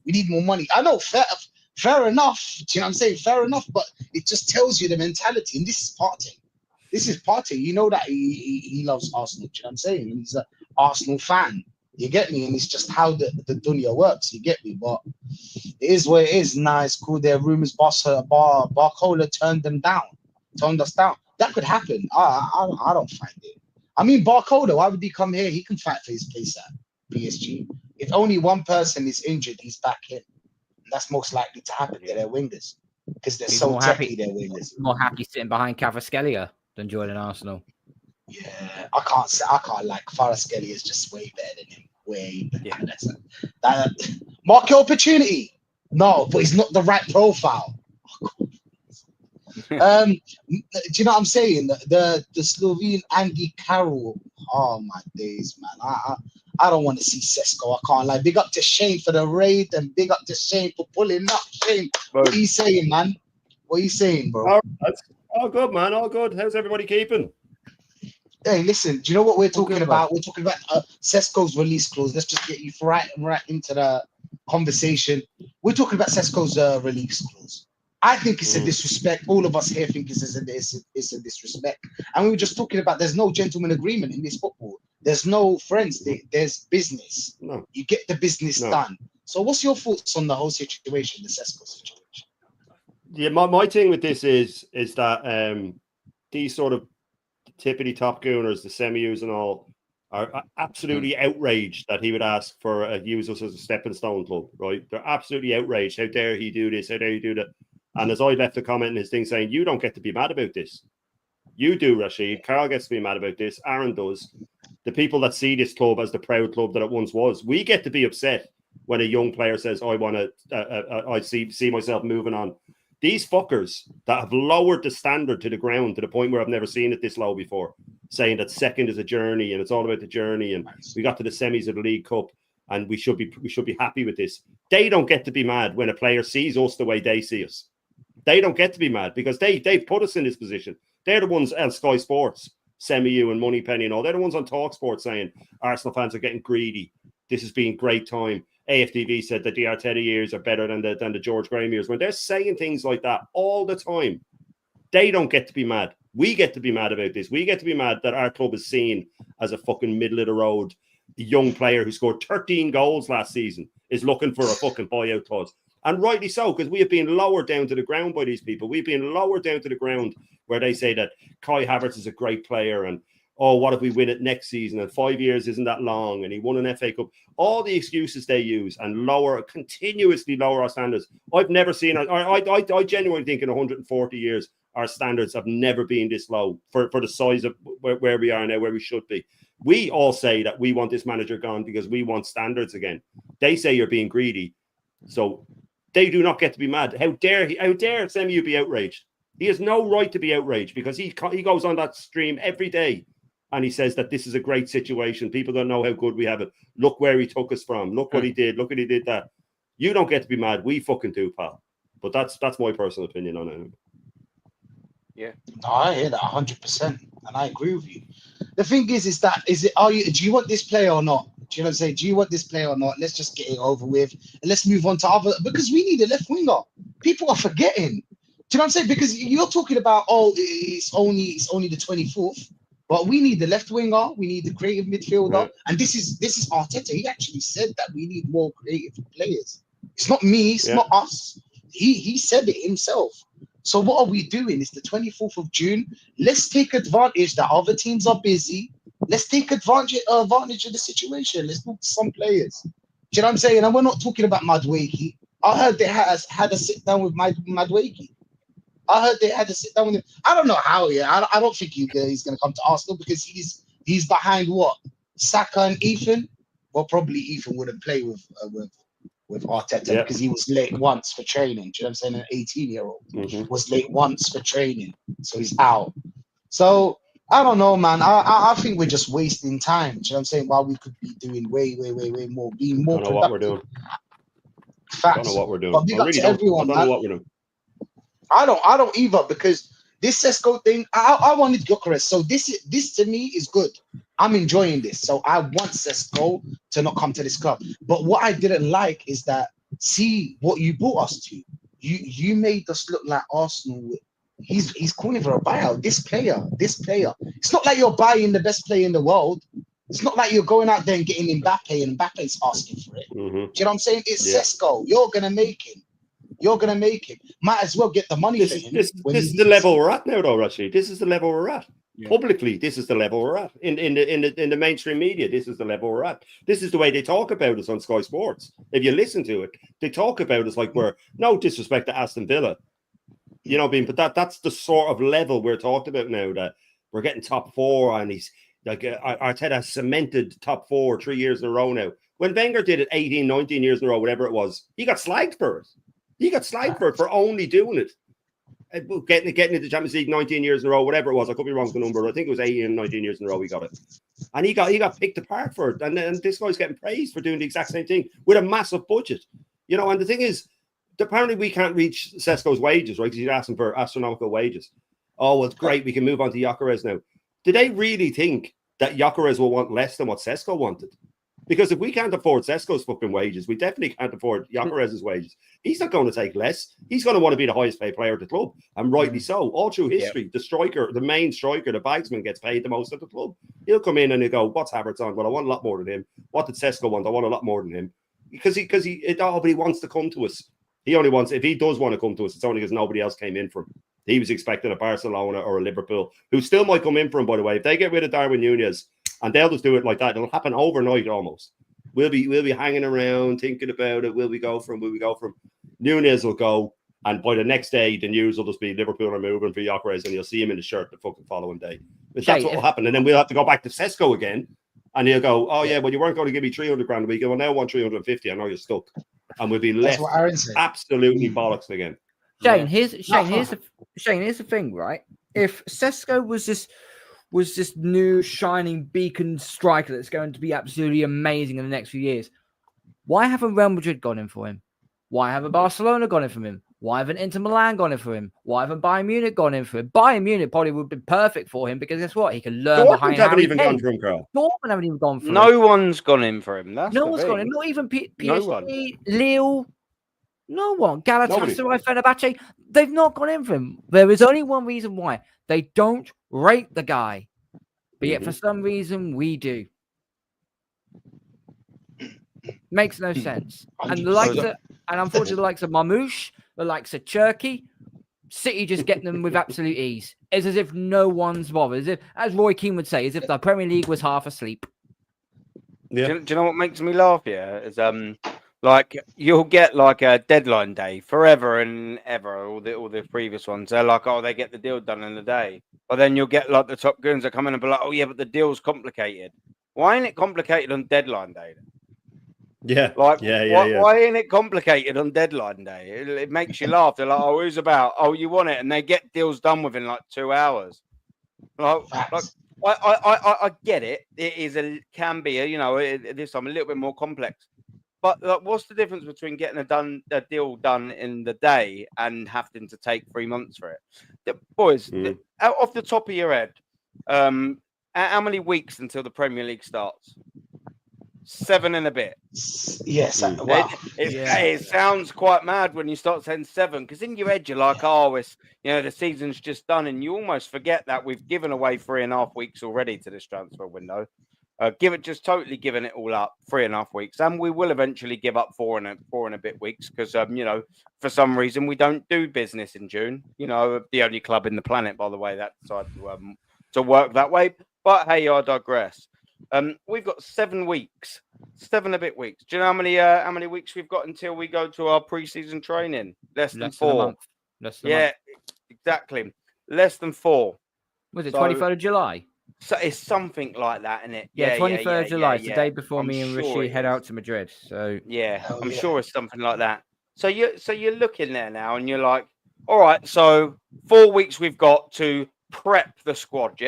We need more money. I know, fair enough. Do you know what I'm saying? Fair enough, but it just tells you the mentality. And this is Partey. You know that he loves Arsenal. Do you know what I'm saying? And he's an Arsenal fan. You get me? And it's just how the dunya works. You get me? But it is what it is. Nah, it's cool. There are rumors Barcola turned us down. That could happen. I don't find it. I mean, Barcola, why would he come here? He can fight for his place at PSG. If only one person is injured, he's back in. And that's most likely to happen. They're wingers. Because they're so techy, they're wingers. More happy sitting behind Kvaratskhelia than joining Arsenal. Yeah, I can't like Kvaratskhelia is just way better than him. Way better. Yeah. Market opportunity. No, but he's not the right profile. Do you know what I'm saying? The Slovene Andy Carroll Oh my days, man. I don't want to see Sesko. I can't lie. Big up to Shane for the raid and big up to Shane for pulling up. Shane, what are you saying, man? What are you saying, bro? All good, man. All good. How's everybody keeping? Hey, listen, do you know what we're talking about? We're talking about Sesko's release clause. Let's just get you right into the conversation. We're talking about Sesko's release clause. I think it's a disrespect. All of us here think it's a disrespect. And we were just talking about there's no gentleman agreement in this football. There's no friends. There's business. No. You get the business done. So what's your thoughts on the whole situation, the Sesko situation? Yeah, my thing with this is that these sort of tippity top gooners, the Semius and all, are absolutely outraged that he would ask for use us as a stepping stone club, right? They're absolutely outraged. How dare he do this? How dare he do that? And as I left a comment in his thing saying, you don't get to be mad about this. You do, Rashid. Carl gets to be mad about this. Aaron does. The people that see this club as the proud club that it once was, we get to be upset when a young player says, I want to, I see myself moving on. These fuckers that have lowered the standard to the ground to the point where I've never seen it this low before, saying that second is a journey and it's all about the journey and we got to the semis of the League Cup and we should be happy with this. They don't get to be mad when a player sees us the way they see us. They don't get to be mad because they've put us in this position. They're the ones on Sky Sports, Semi-U and Moneypenny and all. They're the ones on TalkSport saying Arsenal fans are getting greedy. This has been great time. AFTV said that the Arteta years are better than the George Graham years. When they're saying things like that all the time, they don't get to be mad. We get to be mad about this. We get to be mad that our club is seen as a fucking middle of the road young player who scored 13 goals last season is looking for a fucking buyout clause. And rightly so, because we have been lowered down to the ground by these people. We've been lowered down to the ground where they say that Kai Havertz is a great player and, oh, what if we win it next season? And 5 years isn't that long. And he won an FA Cup. All the excuses they use and continuously lower our standards. I've never seen, I genuinely think in 140 years, our standards have never been this low for the size of where we are now, where we should be. We all say that we want this manager gone because we want standards again. They say you're being greedy. So they do not get to be mad. How dare Semi-U be outraged? He has no right to be outraged because he goes on that stream every day and he says that this is a great situation. People don't know how good we have it. Look where he took us from. Look what he did. Look what he did that. You don't get to be mad. We fucking do, pal. But that's my personal opinion on it. Yeah. No, I hear that 100%, and I agree with you. The thing is do you want this player or not? Do you know what I'm saying? Do you want this player or not? Let's just get it over with and let's move on to other, because we need a left winger. People are forgetting. Do you know what I'm saying? Because you're talking about, it's only the 24th, but we need the left winger, we need the creative midfielder, and this is Arteta. He actually said that we need more creative players. It's not me, it's not us. He said it himself. So what are we doing? It's the 24th of June. Let's take advantage that other teams are busy. Let's take advantage of the situation. Let's look to some players. Do you know what I'm saying? And we're not talking about Madueke. I heard they had a sit down with Madueke. I heard they had to sit down with him. I don't know how. I don't think he's going to come to Arsenal because he's behind what? Saka and Ethan. Well, probably Ethan wouldn't play with Arteta because he was late once for training. Do you know what I'm saying? An 18-year-old was late once for training, so he's out. So I don't know, man. I think we're just wasting time. Do you know what I'm saying? While we could be doing way more, being more productive. Know what we're doing. Facts. I don't know what we're doing. But big up to everyone, man. I don't know what we're doing. I don't either, because this Sesko thing, I wanted Gyökeres. So this to me is good. I'm enjoying this. So I want Sesko to not come to this club. But what I didn't like is that, see what you brought us to. You made us look like Arsenal. He's calling for a buyout. This player. It's not like you're buying the best player in the world. It's not like you're going out there and getting Mbappe and Mbappe's asking for it. Do you know what I'm saying? It's Sesko. You're gonna make him. Might as well get the money for him. This is the level we're at now, though, Rashid. This is the level we're at. Yeah. Publicly, this is the level we're at. In the mainstream media, this is the level we're at. This is the way they talk about us on Sky Sports. If you listen to it, they talk about us like we're, no disrespect to Aston Villa, you know, but that's the sort of level we're talked about now, that we're getting top four, and he's like Arteta has cemented top four 3 years in a row now. When Wenger did it 18, 19 years in a row, whatever it was, he got slagged for it. He got slagged for only doing it. getting into the Champions League 19 years in a row, whatever it was. I could be wrong with the number. I think it was 18, 19 years in a row we got it. And he got picked apart for it. And then this guy's getting praised for doing the exact same thing with a massive budget. You know, and the thing is, apparently we can't reach Sesko's wages, right? Because he's asking for astronomical wages. Oh, well, it's great. We can move on to Gyökeres now. Do they really think that Gyökeres will want less than what Sesko wanted? Because if we can't afford Sesko's fucking wages, we definitely can't afford Gyökeres' wages. He's not going to take less. He's going to want to be the highest paid player at the club, and rightly so. All through history, the striker, the main striker, the bagsman gets paid the most at the club. He'll come in and he'll go, what's Havertz on? Well, I want a lot more than him. What did Sesko want? I want a lot more than him. But he wants to come to us. He only wants, if he does want to come to us, it's only because nobody else came in for him. He was expecting a Barcelona or a Liverpool, who still might come in for him, by the way. If they get rid of Darwin Núñez, and they'll just do it like that, it'll happen overnight almost. We'll be hanging around, thinking about it. Will we go for him? Will we go for him? Núñez will go, and by the next day, the news will just be Liverpool are moving for Gyökeres, and you'll see him in the shirt the fucking following day. But that's what will happen. And then we'll have to go back to Sesko again, and he'll go, oh, yeah, well, you weren't going to give me 300 grand a week. Well, now I want 350. I know you're stuck. And we'll be left absolutely bollocks again. Shane, here's the thing, right? If Sesko was this new shining beacon striker that's going to be absolutely amazing in the next few years, why haven't Real Madrid gone in for him? Why haven't Barcelona gone in for him? Why haven't Inter Milan gone in for him? Why haven't Bayern Munich gone in for him? Bayern Munich probably would be perfect for him because guess what? He can learn behind Harry haven't even gone for him, Carl. Dortmund haven't even gone for him. No one's gone in for him. No one's gone in. Not even PSG, Lille. No one. Galatasaray, Fenerbahce. They've not gone in for him. There is only one reason why. They don't rate the guy. But yet for some reason we do. Makes no sense. And unfortunately the likes of Marmoush, the likes of Cherky, City just get them with absolute ease. It's as if no one's bothered. As if, as Roy Keane would say, as if the Premier League was half asleep. Yeah. Do you know what makes me laugh here? Is like you'll get like a deadline day forever and ever. All the previous ones, they're like, oh, they get the deal done in a day. But then you'll get like the top goons that come in and be like, oh yeah, but the deal's complicated. Why ain't it complicated on deadline day? Yeah, like yeah. Why ain't it complicated on deadline day? It makes you laugh. They're like, oh, who's about? Oh, you want it, and they get deals done within like 2 hours. I get it. It can be this time a little bit more complex. But like, what's the difference between getting a deal done in the day and having to take 3 months for it? Boys, off the top of your head, how many weeks until the Premier League starts? 7 and a bit. Yes. Wow. It sounds quite mad when you start saying 7, because in your head you're like, oh, it's the season's just done, and you almost forget that we've given away 3.5 weeks already to this transfer window. Just totally giving it all up, 3.5 weeks, and we will eventually give up 4 and a bit weeks because for some reason we don't do business in June. The only club in the planet, by the way, that decided to work that way. But hey, I digress. We've got 7 weeks, 7 and a bit weeks. Do you know how many weeks we've got until we go to our pre-season training? Less than 4. Exactly. Less than 4. Was it 23rd of July? So it's something like that, isn't it? Yeah, 23rd of July. It's the day before me and Rishi head out to Madrid. So I'm sure it's something like that. So you're looking there now, and you're like, all right, so 4 weeks we've got to prep the squad,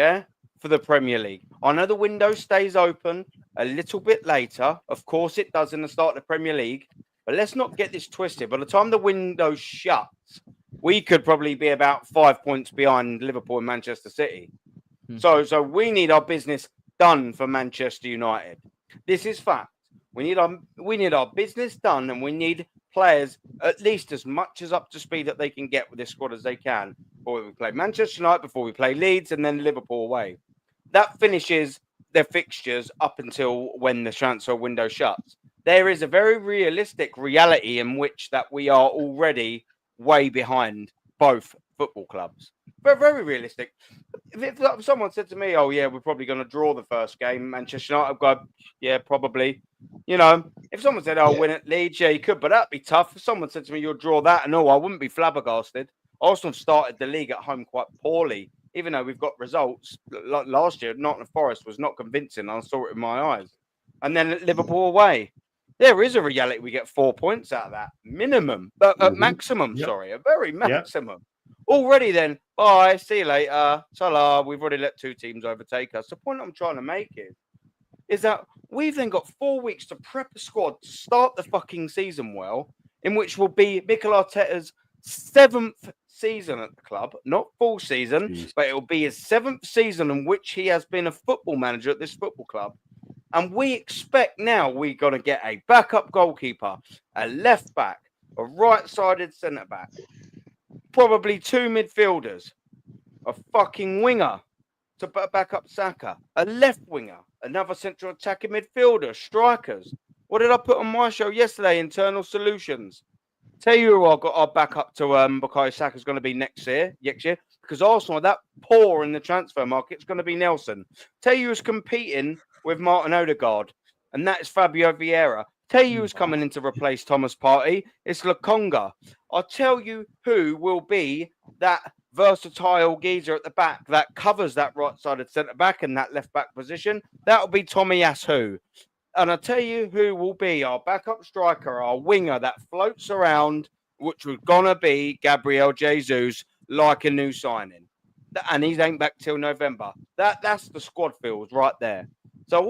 for the Premier League. I know the window stays open a little bit later. Of course it does in the start of the Premier League. But let's not get this twisted. By the time the window shuts, we could probably be about 5 points behind Liverpool and Manchester City. So we need our business done for Manchester United. This is fact. We need our business done, and we need players at least as much as up to speed that they can get with this squad as they can before we play Manchester United, before we play Leeds, and then Liverpool away. That finishes their fixtures up until when the transfer window shuts. There is a very realistic reality in which that we are already way behind both football clubs. Very, very realistic. If someone said to me, oh, yeah, we're probably going to draw the first game, Manchester United, I'd go, yeah, probably. If someone said, oh, win at Leeds, yeah, you could, but that'd be tough. If someone said to me, you'll draw that, and I wouldn't be flabbergasted. Arsenal started the league at home quite poorly, even though we've got results. Like last year, Nottingham Forest was not convincing. I saw it with my eyes. And then at Liverpool away. There is a reality we get 4 points out of that. Minimum. Maximum, sorry. A very maximum. already then, bye, see you later, ta-la, we've already let 2 teams overtake us. The point I'm trying to make is that we've then got 4 weeks to prep a squad to start the fucking season well, in which will be Mikel Arteta's 7th season at the club, not full season, but it will be his 7th season in which he has been a football manager at this football club. And we expect now we're going to get a backup goalkeeper, a left back, a right-sided centre-back, probably 2 midfielders, a fucking winger to back up Saka, a left winger, another central attacking midfielder, strikers. What did I put on my show yesterday? Internal solutions. Tell you who I got our backup to Bukayo Saka is going to be next year, because Arsenal are that poor in the transfer market. It's going to be Nelson. Tell you who's competing with Martin Odegaard, and that is Fabio Vieira. Tell you who's coming in to replace Thomas Partey. It's Lokonga. I'll tell you who will be that versatile geezer at the back that covers that right-sided centre-back and that left-back position. That'll be Tomiyasu. And I'll tell you who will be our backup striker, our winger that floats around, which was going to be Gabriel Jesus, like a new signing. And he ain't back till November. That's the squad feels right there. So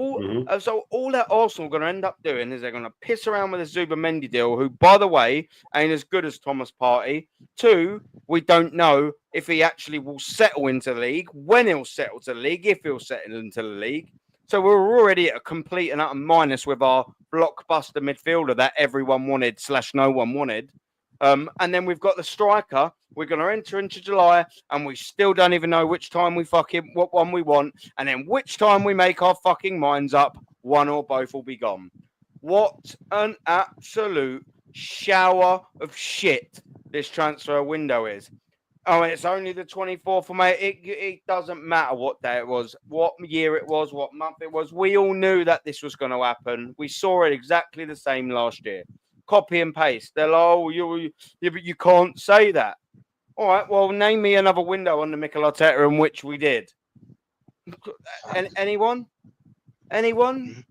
all that Arsenal are going to end up doing is they're going to piss around with a Zubimendi deal, who, by the way, ain't as good as Thomas Partey. 2, we don't know if he actually will settle into the league, when he'll settle to the league, if he'll settle into the league. So we're already at a complete and utter minus with our blockbuster midfielder that everyone wanted / no one wanted. And then we've got the striker. We're going to enter into July, and we still don't even know which time what one we want, and then which time we make our fucking minds up, one or both will be gone. What an absolute shower of shit this transfer window is. Oh, it's only the 24th of May. It doesn't matter what day it was, what year it was, what month it was. We all knew that this was going to happen. We saw it exactly the same last year. Copy and paste. They're like, but you can't say that. All right, well, name me another window on the Mikel Arteta in which we did. Anyone?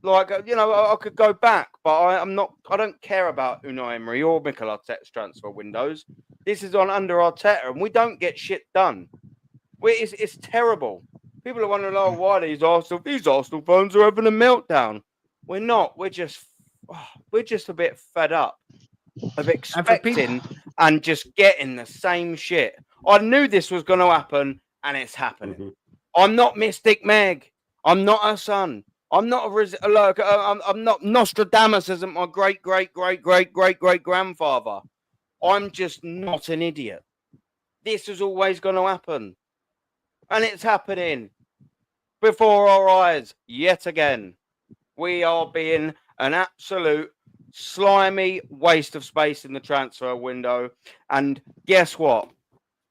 Like, I could go back, but I don't care about Unai Emery or Mikel Arteta's transfer windows. This is on under Arteta, and we don't get shit done. It's terrible. People are wondering, why these Arsenal fans are having a meltdown. We're not. We're just a bit fed up of expecting and just getting the same shit. I knew this was going to happen, and it's happening. I'm not Mystic Meg. I'm not her son. I'm not I'm not Nostradamus, isn't my great grandfather. I'm just not an idiot. This is always going to happen, and it's happening before our eyes yet again. We are being an absolute slimy waste of space in the transfer window. And guess what?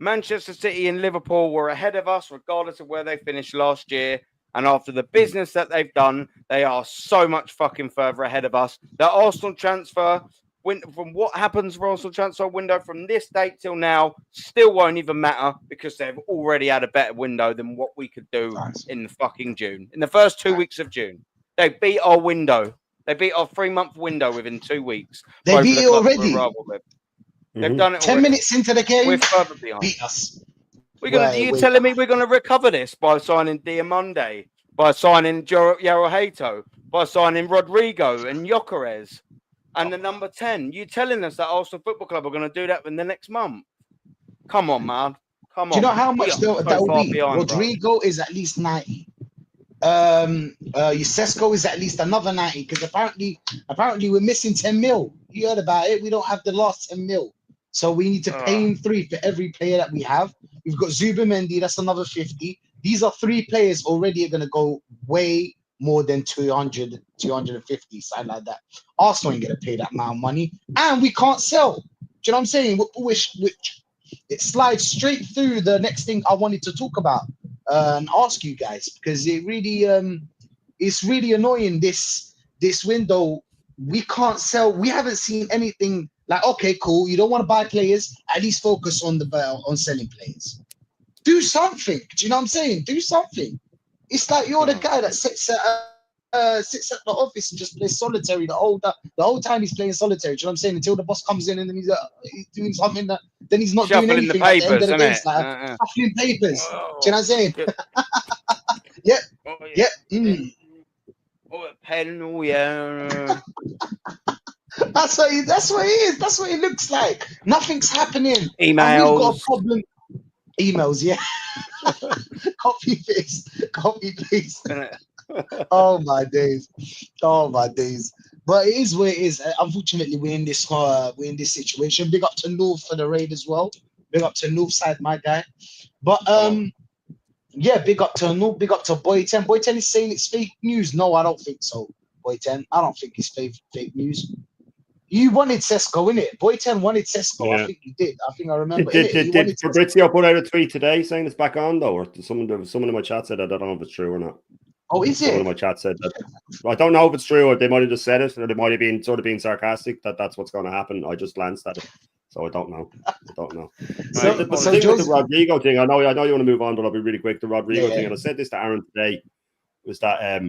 Manchester City and Liverpool were ahead of us, regardless of where they finished last year. And after the business that they've done, they are so much fucking further ahead of us. The Arsenal transfer, from what happens for Arsenal transfer window from this date till now, still won't even matter because they've already had a better window than what we could do in the fucking June. In the first 2 weeks of June, they beat our window. They beat our 3-month window within 2 weeks. They beat it already. They've done it 10 already. minutes into the game. We're further behind. Beat us. You're telling me we're going to recover this by signing Diamonde, by signing Yarohato, by signing Rodrigo and Gyökeres and the number 10? You telling us that Arsenal Football Club are going to do that in the next month? Come on, man. Come on. Do you know how much that will be? Behind, Rodrigo is at least 90. Sesko is at least another 90 because apparently we're missing 10 mil. You heard about it. We don't have the last 10 mil. So we need to pay him 3 for every player that we have. We've got Zubimendi, that's another 50. These are 3 players already are going to go way more than 200, 250, something like that. Arsenal ain't going to pay that amount of money. And we can't sell. Do you know what I'm saying? Which it slides straight through the next thing I wanted to talk about and ask you guys, because it really it's really annoying this window. We can't sell. We haven't seen anything. Like, okay, cool. You don't want to buy players. At least focus on selling players. Do something. Do you know what I'm saying? Do something. It's like you're the guy that sets sits at the office and just plays solitary the whole time he's playing solitary. Do you know what I'm saying? Until the boss comes in and then he's doing something that then he's not doing Shuffling the anything. At the end of papers, the isn't day, it? it's like shuffling papers. Do you know what I'm saying? Good. Yep. Oh, yeah. Yep. Mm. Oh, a pen, oh yeah. That's what it is. That's what it looks like. Nothing's happening. And we've got a Emails. problem. Emails, yeah. Copy paste. Oh my days. But it is what it is. Unfortunately, we're in this situation. Big up to North for the raid as well. Big up to Northside, my guy. But yeah, big up to North. Big up to Boy 10. Boy 10 is saying it's fake news. No, I don't think so. Boy 10, I don't think it's fake news. You wanted Sesko, innit? Boy 10 wanted Sesko. Yeah. I think you did. I think I remember. Did Fabrizio put out a tweet today saying it's back on though, or someone in my chat said that? I don't know if it's true or not. Oh, is it? Someone in my chat said that. I don't know if it's true, or they might have just said it, or they might have been sort of being sarcastic that that's what's going to happen. I just glanced at it, so I don't know. So the thing with the Rodrigo thing, I know you want to move on, but I'll be really quick. The Rodrigo thing, and I said this to Aaron today, was that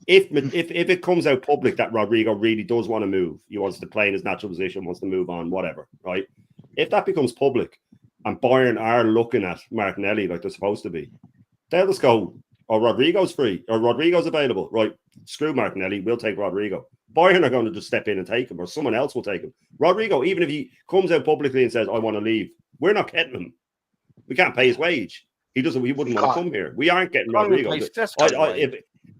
if it comes out public that Rodrigo really does want to move, he wants to play in his natural position, wants to move on, whatever, right? If that becomes public and Bayern are looking at Martinelli like they're supposed to be, they'll just go, oh, Rodrigo's free, or Rodrigo's available, right? Screw Martinelli, we'll take Rodrigo. Bayern are going to just step in and take him, or someone else will take him. Rodrigo, even if he comes out publicly and says, I want to leave, we're not getting him. We can't pay his wage. He wouldn't want to come here. We aren't getting Rodrigo.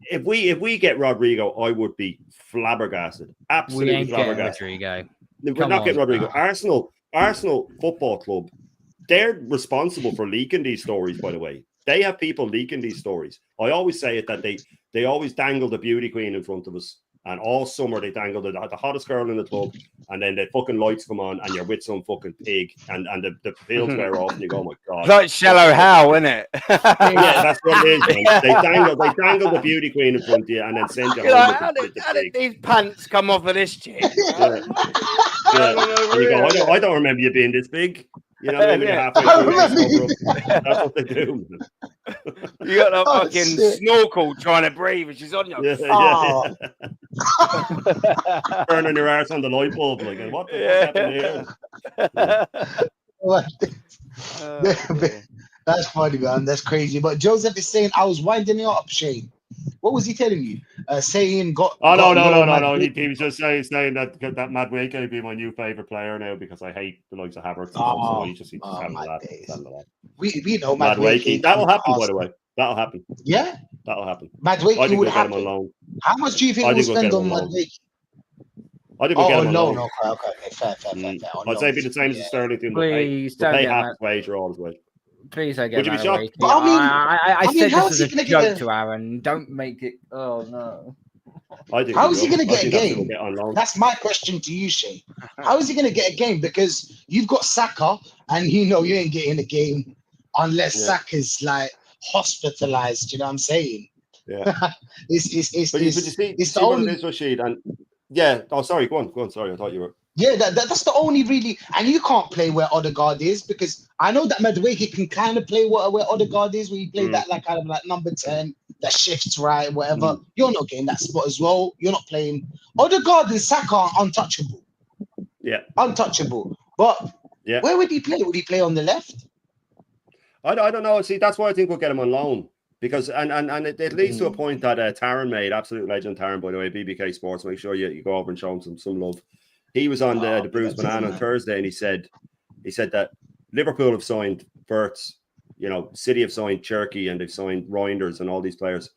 If we get Rodrigo, I would be flabbergasted. Absolutely flabbergasted. We're not getting Rodrigo. Arsenal Football Club, they're responsible for leaking these stories, by the way. They have people leaking these stories. I always say it that they always dangle the beauty queen in front of us. And all summer they dangle the hottest girl in the club, and then the fucking lights come on, and you're with some fucking pig, and the fields wear off, and you go, oh my god, like shallow how, isn't it? Yeah, that's what it is. Man. They dangle the beauty queen in front of you, and then send you home. Like, how did these pants come off of this chick? Yeah. And you go, I don't remember you being this big. You know what I mean? Halfway through, that's what they do. You got that fucking snorkel trying to breathe, and she's on you. Yeah. Burning your arse on the light bulb, like what the fuck happened here? That's funny, man. That's crazy. But Joseph is saying I was winding you up, Shane. What was he telling you? Saying no. He was just saying that Madueke would be my new favorite player now because I hate the likes of Havertz. So he just that. We know Madueke. That'll happen, by the way. That'll happen. Yeah, that'll happen. Madueke would happen. How much do you think we'll spend on Madueke? I think we'll get him on loan. Okay, fair. I'd say it'd be the same as the Sterling thing. Please don't pay half his wage or all his wage. Please don't get Would you be shocked? But I said this as a joke to Aaron. Don't make it. Oh no. How is he going to get a game? That's my question to you, Shane. How is he going to get a game? Because you've got Saka, and you ain't getting a game unless Saka's like hospitalized. You know what I'm saying? Yeah. It's the only what it is, Rashid. And yeah. Oh, sorry. Go on. Sorry, I thought you were. Yeah, that's the only really, and you can't play where Odegaard is because I know that Madueke can kind of play where Odegaard is, where you play that like kind of like number 10 that shifts right, whatever. You're not getting that spot as well. You're not playing. Odegaard and Saka are untouchable. Yeah, untouchable. But where would he play? Would he play on the left? I don't know. See, that's why I think we'll get him on loan. Because and it leads to a point that Taryn made, absolute legend Taryn, by the way, BBK Sports. Make sure you go over and show him some love. He was on the Bruised Banana on Thursday, and he said that Liverpool have signed Verts, City have signed Cherky, and they've signed Reinders and all these players.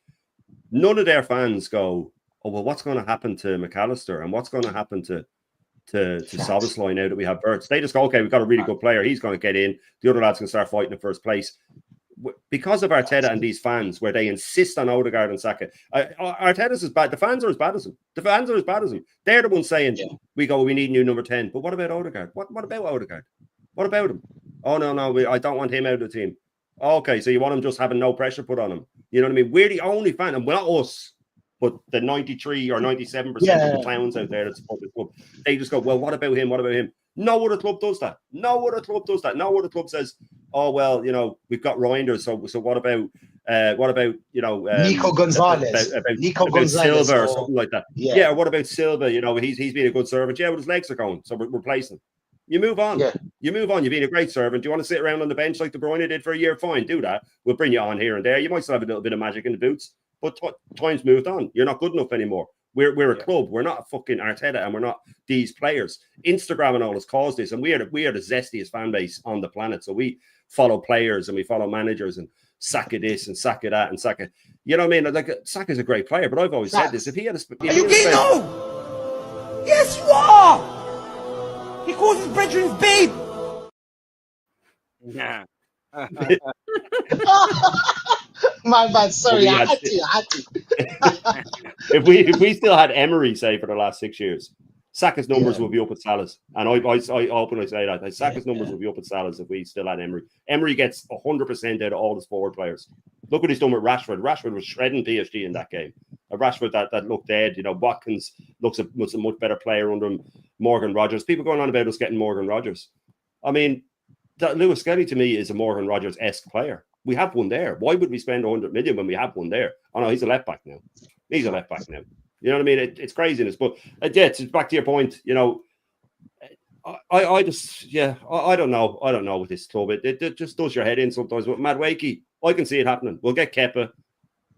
None of their fans go, oh well, what's going to happen to McAllister and what's going to happen to Szoboszlai now that we have Verts? They just go, okay, we've got a really good player. He's going to get in. The other lads can start fighting in first place. Because of Arteta and these fans, where they insist on Odegaard and Saka, Arteta's as bad. The fans are as bad as him. They're the ones saying, we need new number 10. But what about Odegaard? What about Odegaard? What about him? Oh, no, I don't want him out of the team. Okay, so you want him just having no pressure put on him. You know what I mean? We're the only fan, and well, not us, but the 93 or 97% of the clowns out there that support the club, they just go, well, what about him? What about him? No other club does that. No other club says, oh, well, we've got Reinders, so what about What about Nico Gonzalez, about Silva or something like that? Yeah. Or what about Silva? He's been a good servant. Yeah, but his legs are going, so we're replacing him. You move on. Yeah. You move on. You've been a great servant. Do you want to sit around on the bench like De Bruyne did for a year? Fine, do that. We'll bring you on here and there. You might still have a little bit of magic in the boots, but time's moved on. You're not good enough anymore. We're a club. We're not a fucking Arteta, and we're not these players. Instagram and all has caused this, and we are the zestiest fan base on the planet. So we follow players and we follow managers and Saka this and Saka that and Saka. You know what I mean? Like Saka's a great player, but I've always said this: if he had a, Are you gay now? Yes, you are. He calls his brethren babe. Yeah. My bad. Sorry, I had to. If we still had Emery, say, for the last 6 years, Saka's numbers will be up at Salah's. And I openly say that. Saka's numbers will be up at Salah's if we still had Emery. Emery gets 100% out of all his forward players. Look what he's done with Rashford. Rashford was shredding PSG in that game. A Rashford that looked dead. Watkins was a much better player under him. Morgan Rogers. People going on about us getting Morgan Rogers. I mean, Lewis Skelly to me is a Morgan Rogers-esque player. We have one there. Why would we spend 100 million when we have one there? Oh no, he's a left back now. He's a left back now. You know what I mean? It's craziness. But it's back to your point. I don't know. I don't know with this club. It just does your head in sometimes. But Madueke, I can see it happening. We'll get Kepa.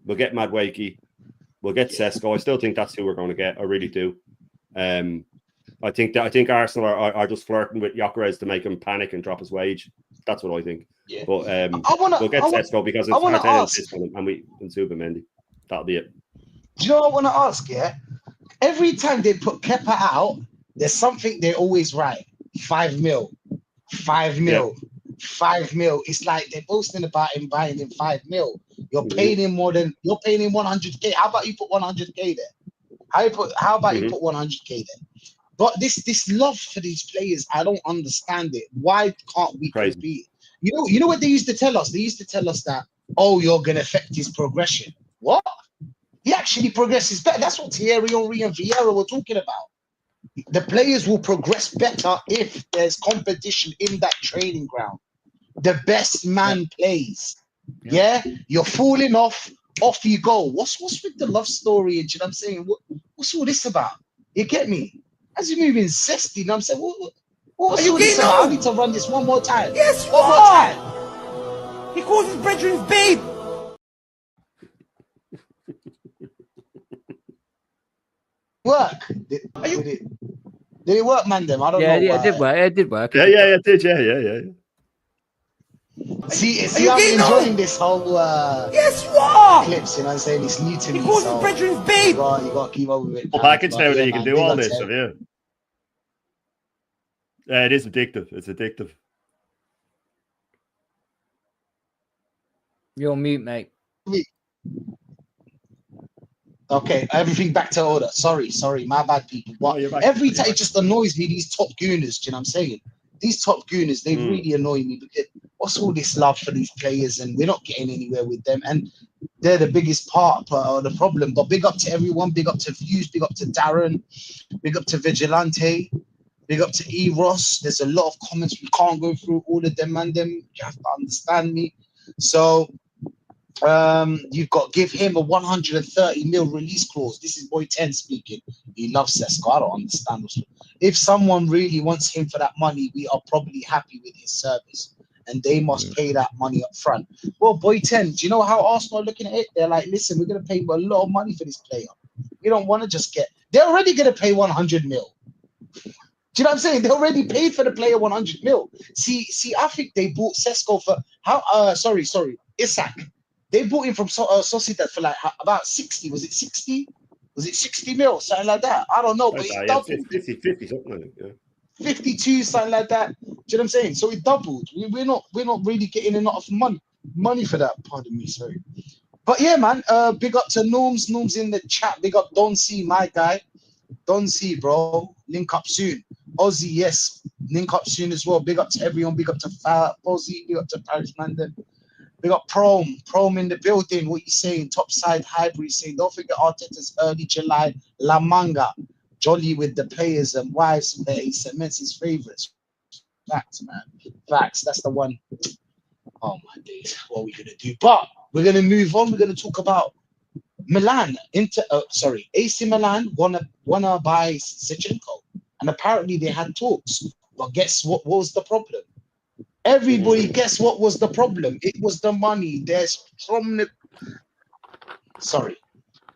We'll get Madueke. We'll get Sesko. I still think that's who we're going to get. I really do. I think Arsenal are just flirting with Gyökeres to make him panic and drop his wage. That's what I think. Yeah. But we'll get Sesko because it's Martinelli and Zubimendi. That'll be it. Do you know what I want to ask? Yeah, every time they put Kepa out, there's something they always write: 5 mil, 5 mil, 5 mil. It's like they're boasting about him buying him 5 mil. You're paying him 100k. How about you put 100k there? How about you put 100k there? But this love for these players, I don't understand it. Why can't we compete? You know what they used to tell us? They used to tell us that, you're going to affect his progression. What? He actually progresses better. That's what Thierry Henry and Vieira were talking about. The players will progress better if there's competition in that training ground. The best man plays. Yeah? You're falling off you go. What's with the love story? Do you know what I'm saying? What's all this about? You get me? As you're moving zesty, you know what I'm saying? What's all this about? I need to run this one more time. Yes, one more time. He calls his brethren babe. Work. Did it work, man? Them I don't know. Yeah, it did work. It did work. Yeah, it did. Yeah. See, I'm enjoying this whole yes, you are. Clips. You know what I'm saying? It's new to me. He calls his brethren babe. You got to keep up with it. Package now that you can do all this. Yeah, it is addictive. It's addictive. You're on mute, mate. Okay, everything back to order. Sorry, my bad, people. But every time it just annoys me, these top gooners, do you know what I'm saying? These top gooners, they really annoy me because what's all this love for these players and we're not getting anywhere with them. And they're the biggest part of the problem. But big up to everyone, big up to Views, big up to Darren, big up to Vigilante, big up to E-Ross. There's a lot of comments. We can't go through all of them, and you have to understand me. So you've got give him a 130 mil release clause. This is Boy 10 speaking. He loves Sesko. I don't understand. If someone really wants him for that money, we are probably happy with his service, and they must pay that money up front. Well, Boy 10, do you know how Arsenal are looking at it? They're like, listen, we're going to pay a lot of money for this player. We don't want to just get. They're already going to pay 100 mil. Do you know what I'm saying? They already paid for the player 100 mil. See, I think they bought Sesko for Isak. They bought him from Sociedad for like about 60. Was it 60? Was it 60 mil? Something like that. I don't know. But it doubled. 50, something like that. 52, something like that. Do you know what I'm saying? So it doubled. We're not really getting enough money for that. Pardon me, sorry. But yeah, man. Big up to Norms. Norms in the chat. Big up Don C, my guy. Don C, bro. Link up soon. Ozzy, yes. Link up soon as well. Big up to everyone. Big up to Ozzy. Big up to Paris London. We got Prom in the building. What you saying? Topside Highbury saying, don't forget Arteta's early July La Manga. Jolly with the players and wives there. He cements his favourites. Facts, man. Facts. That's the one. Oh my days. What are we gonna do? But We're going to move on. We're going to talk about Milan. AC Milan wanna buy Zechinko, and apparently they had talks. But guess what was the problem? Everybody, guess what was the problem? It was the money. There's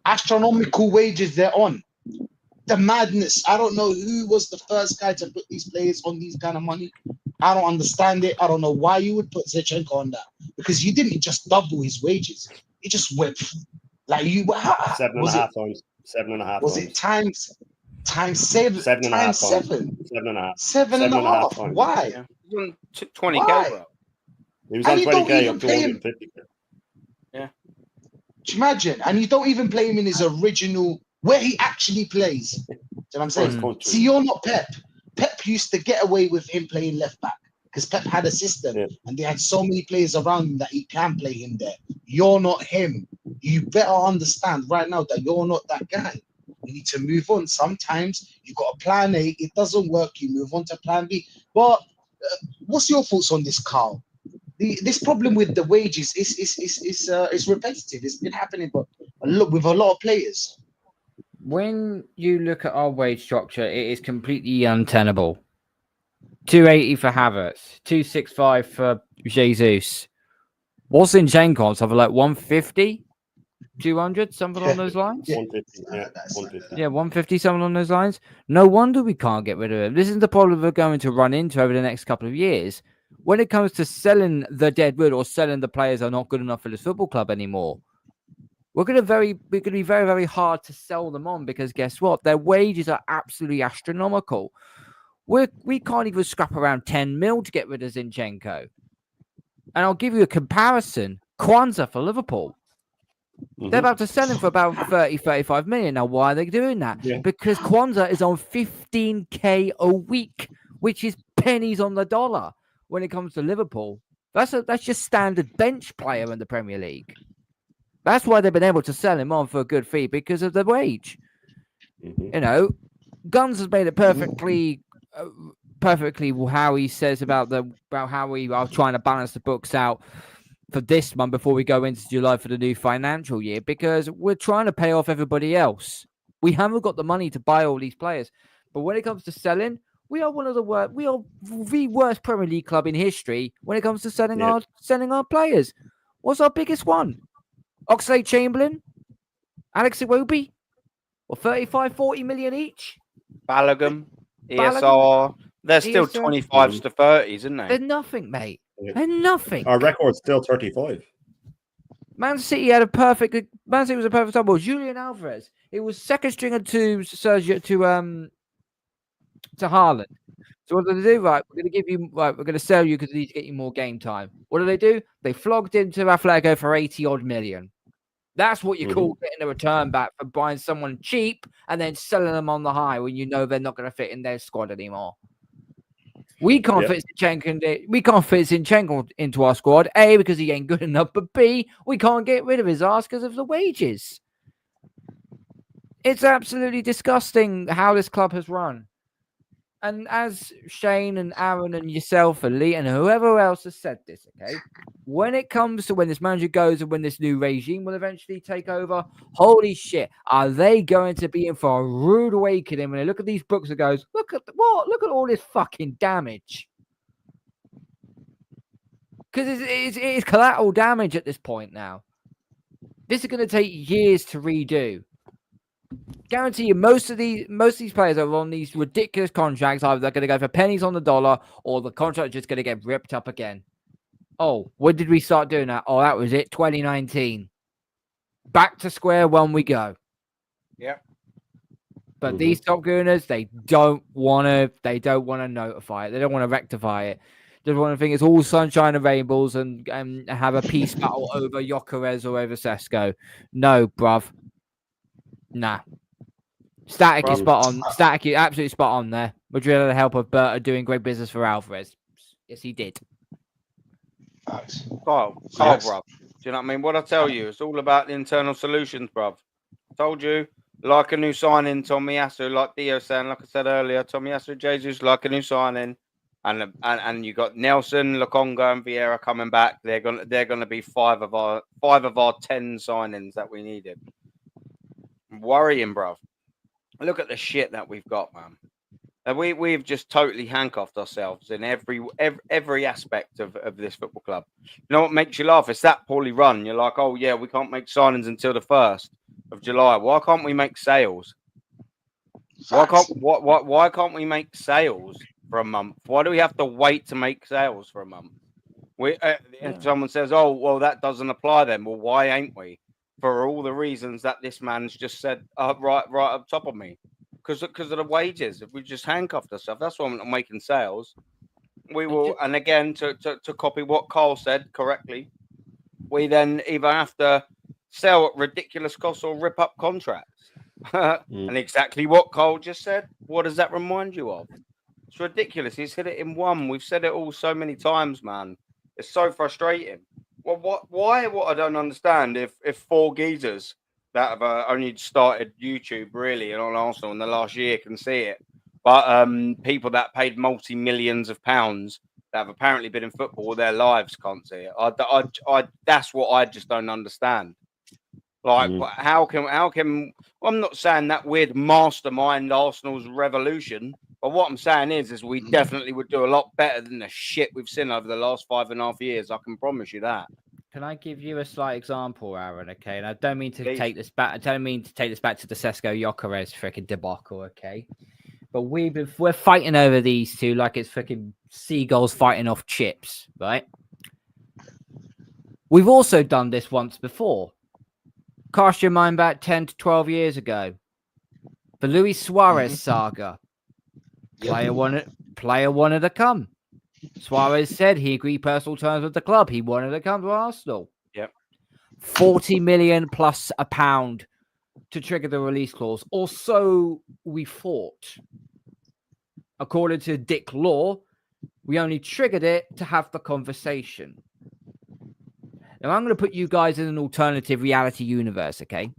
astronomical wages they're on. The madness. I don't know who was the first guy to put these players on these kind of money. I don't understand it. I don't know why you would put Zechinko on that, because you didn't just double his wages. He just went like you. 7.5 times. 7.5. Was it times 7? 7.5 times times. 7. 7.5. 7.5. times. Why? Yeah. He was on 20k, Why? bro. He was And on you don't 20k even up to pay him. 150. Imagine, and you don't even play him in his original where he actually plays. Do you know what I'm saying? See, you're not Pep. Pep used to get away with him playing left back because Pep had a system and they had so many players around him that he can play him there. You're not him. You better understand right now that you're not that guy. You need to move on. Sometimes you got a plan A, it doesn't work, you move on to plan B. But what's your thoughts on this, Carl? This problem with the wages is repetitive. It's been happening, but with a lot of players. When you look at our wage structure, it is completely untenable. 280 for Havertz, 265 for Jesus. What's Zinchenko on something like 150, 200, something on those lines? 150, yeah, 150. Yeah, 150, something on those lines. No wonder we can't get rid of him. This is the problem we're going to run into over the next couple of years. When it comes to selling the dead wood or selling the players that are not good enough for this football club anymore, we're going to be very, very hard to sell them on, because guess what? Their wages are absolutely astronomical. We can't even scrap around 10 mil to get rid of Zinchenko. And I'll give you a comparison. Kwanzaa for Liverpool. They're about to sell him for about 30, 35 million. Now, why are they doing that? Yeah. Because Kwanzaa is on 15k a week, which is pennies on the dollar when it comes to Liverpool. That's just standard bench player in the Premier League. That's why they've been able to sell him on for a good fee, because of the wage. You know, Guns has made it perfectly how he says about how we are trying to balance the books out for this month before we go into July for the new financial year, because we're trying to pay off everybody else. We haven't got the money to buy all these players. But when it comes to selling, we are the worst Premier League club in history when it comes to selling our players. What's our biggest one? Oxlade-Chamberlain, Alex Iwobi, or 35, 40 million each. Balogun, ESR, they're still 25s to 30s, isn't they? They're nothing, mate. They're nothing. Our record's still 35. Man City was a perfect example. Julian Alvarez. It was second stringer to Sergio to Haaland. So what do they do? Right, we're going to sell you because we need to get you more game time. What do? They flogged into Atletico for 80 odd million. That's what you call getting a return back for buying someone cheap and then selling them on the high when you know they're not going to fit in their squad anymore. We can't fit Zinchenko into our squad, A, because he ain't good enough, but B, we can't get rid of his ass because of the wages. It's absolutely disgusting how this club has run. And as Shane and Aaron and yourself and Lee and whoever else has said this, okay, when it comes to when this manager goes and when this new regime will eventually take over, holy shit, are they going to be in for a rude awakening when they look at these books and goes, look at all this fucking damage. Because it's collateral damage at this point now. This is going to take years to redo. Guarantee you, most of these players are on these ridiculous contracts. Either they're going to go for pennies on the dollar, or the contract is just going to get ripped up again. Oh, when did we start doing that? Oh, that was it, 2019. Back to square one we go. Yeah. But these top gooners, they don't want to notify it. They don't want to rectify it. They want to think it's all sunshine and rainbows and have a peace battle over Gyökeres or over Sesko. No, bruv. Nah. Static is spot on. Static is absolutely spot on there. Madrid had the help of Berta doing great business for Alvarez. Yes, he did. Kyle, bruv. Do you know what I mean? What I tell you, it's all about the internal solutions, bruv. Told you, like a new signing, Tomiyasu, like Dio saying, like I said earlier, Tomiyasu, Jesus, like a new signing. and you got Nelson, Lokonga, and Vieira coming back. They're gonna be five of our 10 signings that we needed. Worrying, bro. Look at the shit that we've got, man. And we've just totally handcuffed ourselves in every aspect of this football club. You know what makes you laugh? It's that poorly run. You're like, oh yeah, we can't make signings until the 1st of July. Why can't we make sales? Why can't we make sales for a month? Why do we have to wait to make sales for a month? If someone says, oh well, that doesn't apply then. Well, why ain't we? For all the reasons that this man's just said right up top of me. Because of the wages. If we just handcuffed ourselves, that's why I'm not making sales. We will, and again, to copy what Carl said correctly, we then either have to sell at ridiculous costs or rip up contracts. And exactly what Carl just said. What does that remind you of? It's ridiculous. He's hit it in one. We've said it all so many times, man. It's so frustrating. Well, why? What I don't understand if 4 geezers that have only started YouTube really and on Arsenal in the last year can see it, but people that paid multi-millions of pounds that have apparently been in football all their lives can't see it. That's what I just don't understand. Like, how can? Well, I'm not saying that we'd mastermind Arsenal's revolution, but what I'm saying is we definitely would do a lot better than the shit we've seen over the last 5.5 years. I can promise you that. Can I give you a slight example, Aaron? Okay, and I don't mean to take this back. I don't mean to take this back to the Sesko Gyökeres freaking debacle. Okay, but we're fighting over these two like it's freaking seagulls fighting off chips, right? We've also done this once before. Cast your mind back 10 to 12 years ago. The Luis Suarez saga. Player wanted to come. Suarez said he agreed personal terms with the club. He wanted to come to Arsenal. Yep. 40 million plus £1 to trigger the release clause. Or so we thought. According to Dick Law, we only triggered it to have the conversation. Now, I'm going to put you guys in an alternative reality universe, okay?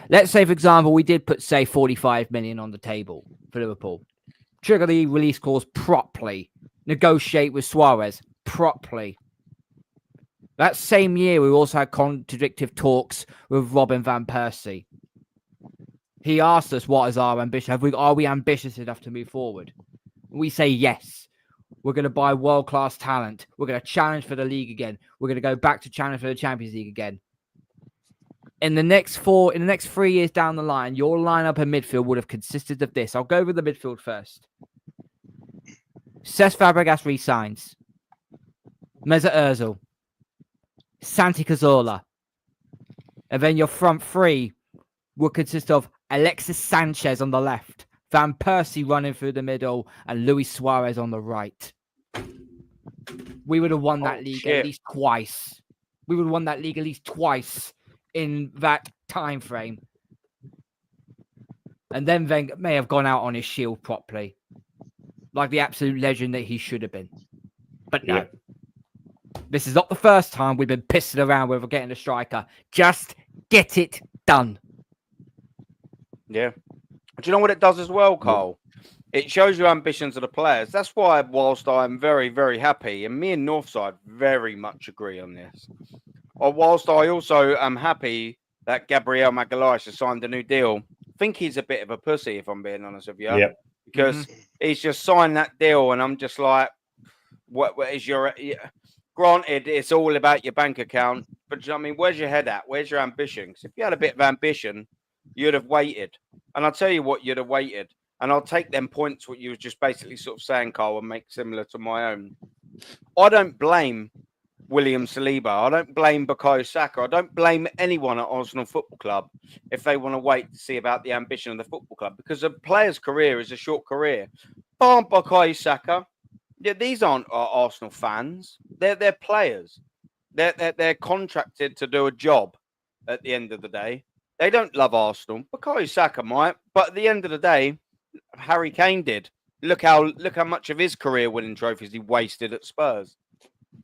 Let's say, for example, we did put, say, 45 million on the table for Liverpool. Trigger the release clause properly. Negotiate with Suarez properly. That same year, we also had contradictive talks with Robin van Persie. He asked us, what is our ambition? Are we ambitious enough to move forward? We say yes. We're going to buy world-class talent. We're going to challenge for the league again. We're going to go back to challenge for the Champions League again. In the next 3 years down the line, your lineup in midfield would have consisted of this. I'll go over the midfield first. Cesc Fabregas resigns. Mesut Ozil. Santi Cazorla. And then your front three will consist of Alexis Sanchez on the left, Van Persie running through the middle, and Luis Suarez on the right. We would have won that league at least twice. We would have won that league at least twice in that time frame. And then Wenger may have gone out on his shield properly, like the absolute legend that he should have been. But no. This is not the first time we've been pissing around with getting a striker. Just get it done. Yeah. Do you know what it does as well, Carl? It shows you ambitions of the players. That's why, whilst I'm very, very happy, and me and Northside very much agree on this, or whilst I also am happy that Gabriel Magalhaes has signed a new deal, I think he's a bit of a pussy, if I'm being honest with you. Yeah. Because he's just signed that deal, and I'm just like, what is your... Granted, it's all about your bank account, but I mean, where's your head at? Where's your ambition? Because if you had a bit of ambition, you'd have waited. And I'll tell you what, you'd have waited. And I'll take them points, what you were just basically sort of saying, Carl, and make similar to my own. I don't blame William Saliba. I don't blame Bukayo Saka. I don't blame anyone at Arsenal Football Club if they want to wait to see about the ambition of the football club, because a player's career is a short career. Bukayo Saka. Yeah, these aren't Arsenal fans. They're players. They're contracted to do a job at the end of the day. They don't love Arsenal. Bukayo Saka might, but at the end of the day, Harry Kane did. Look how much of his career-winning trophies he wasted at Spurs.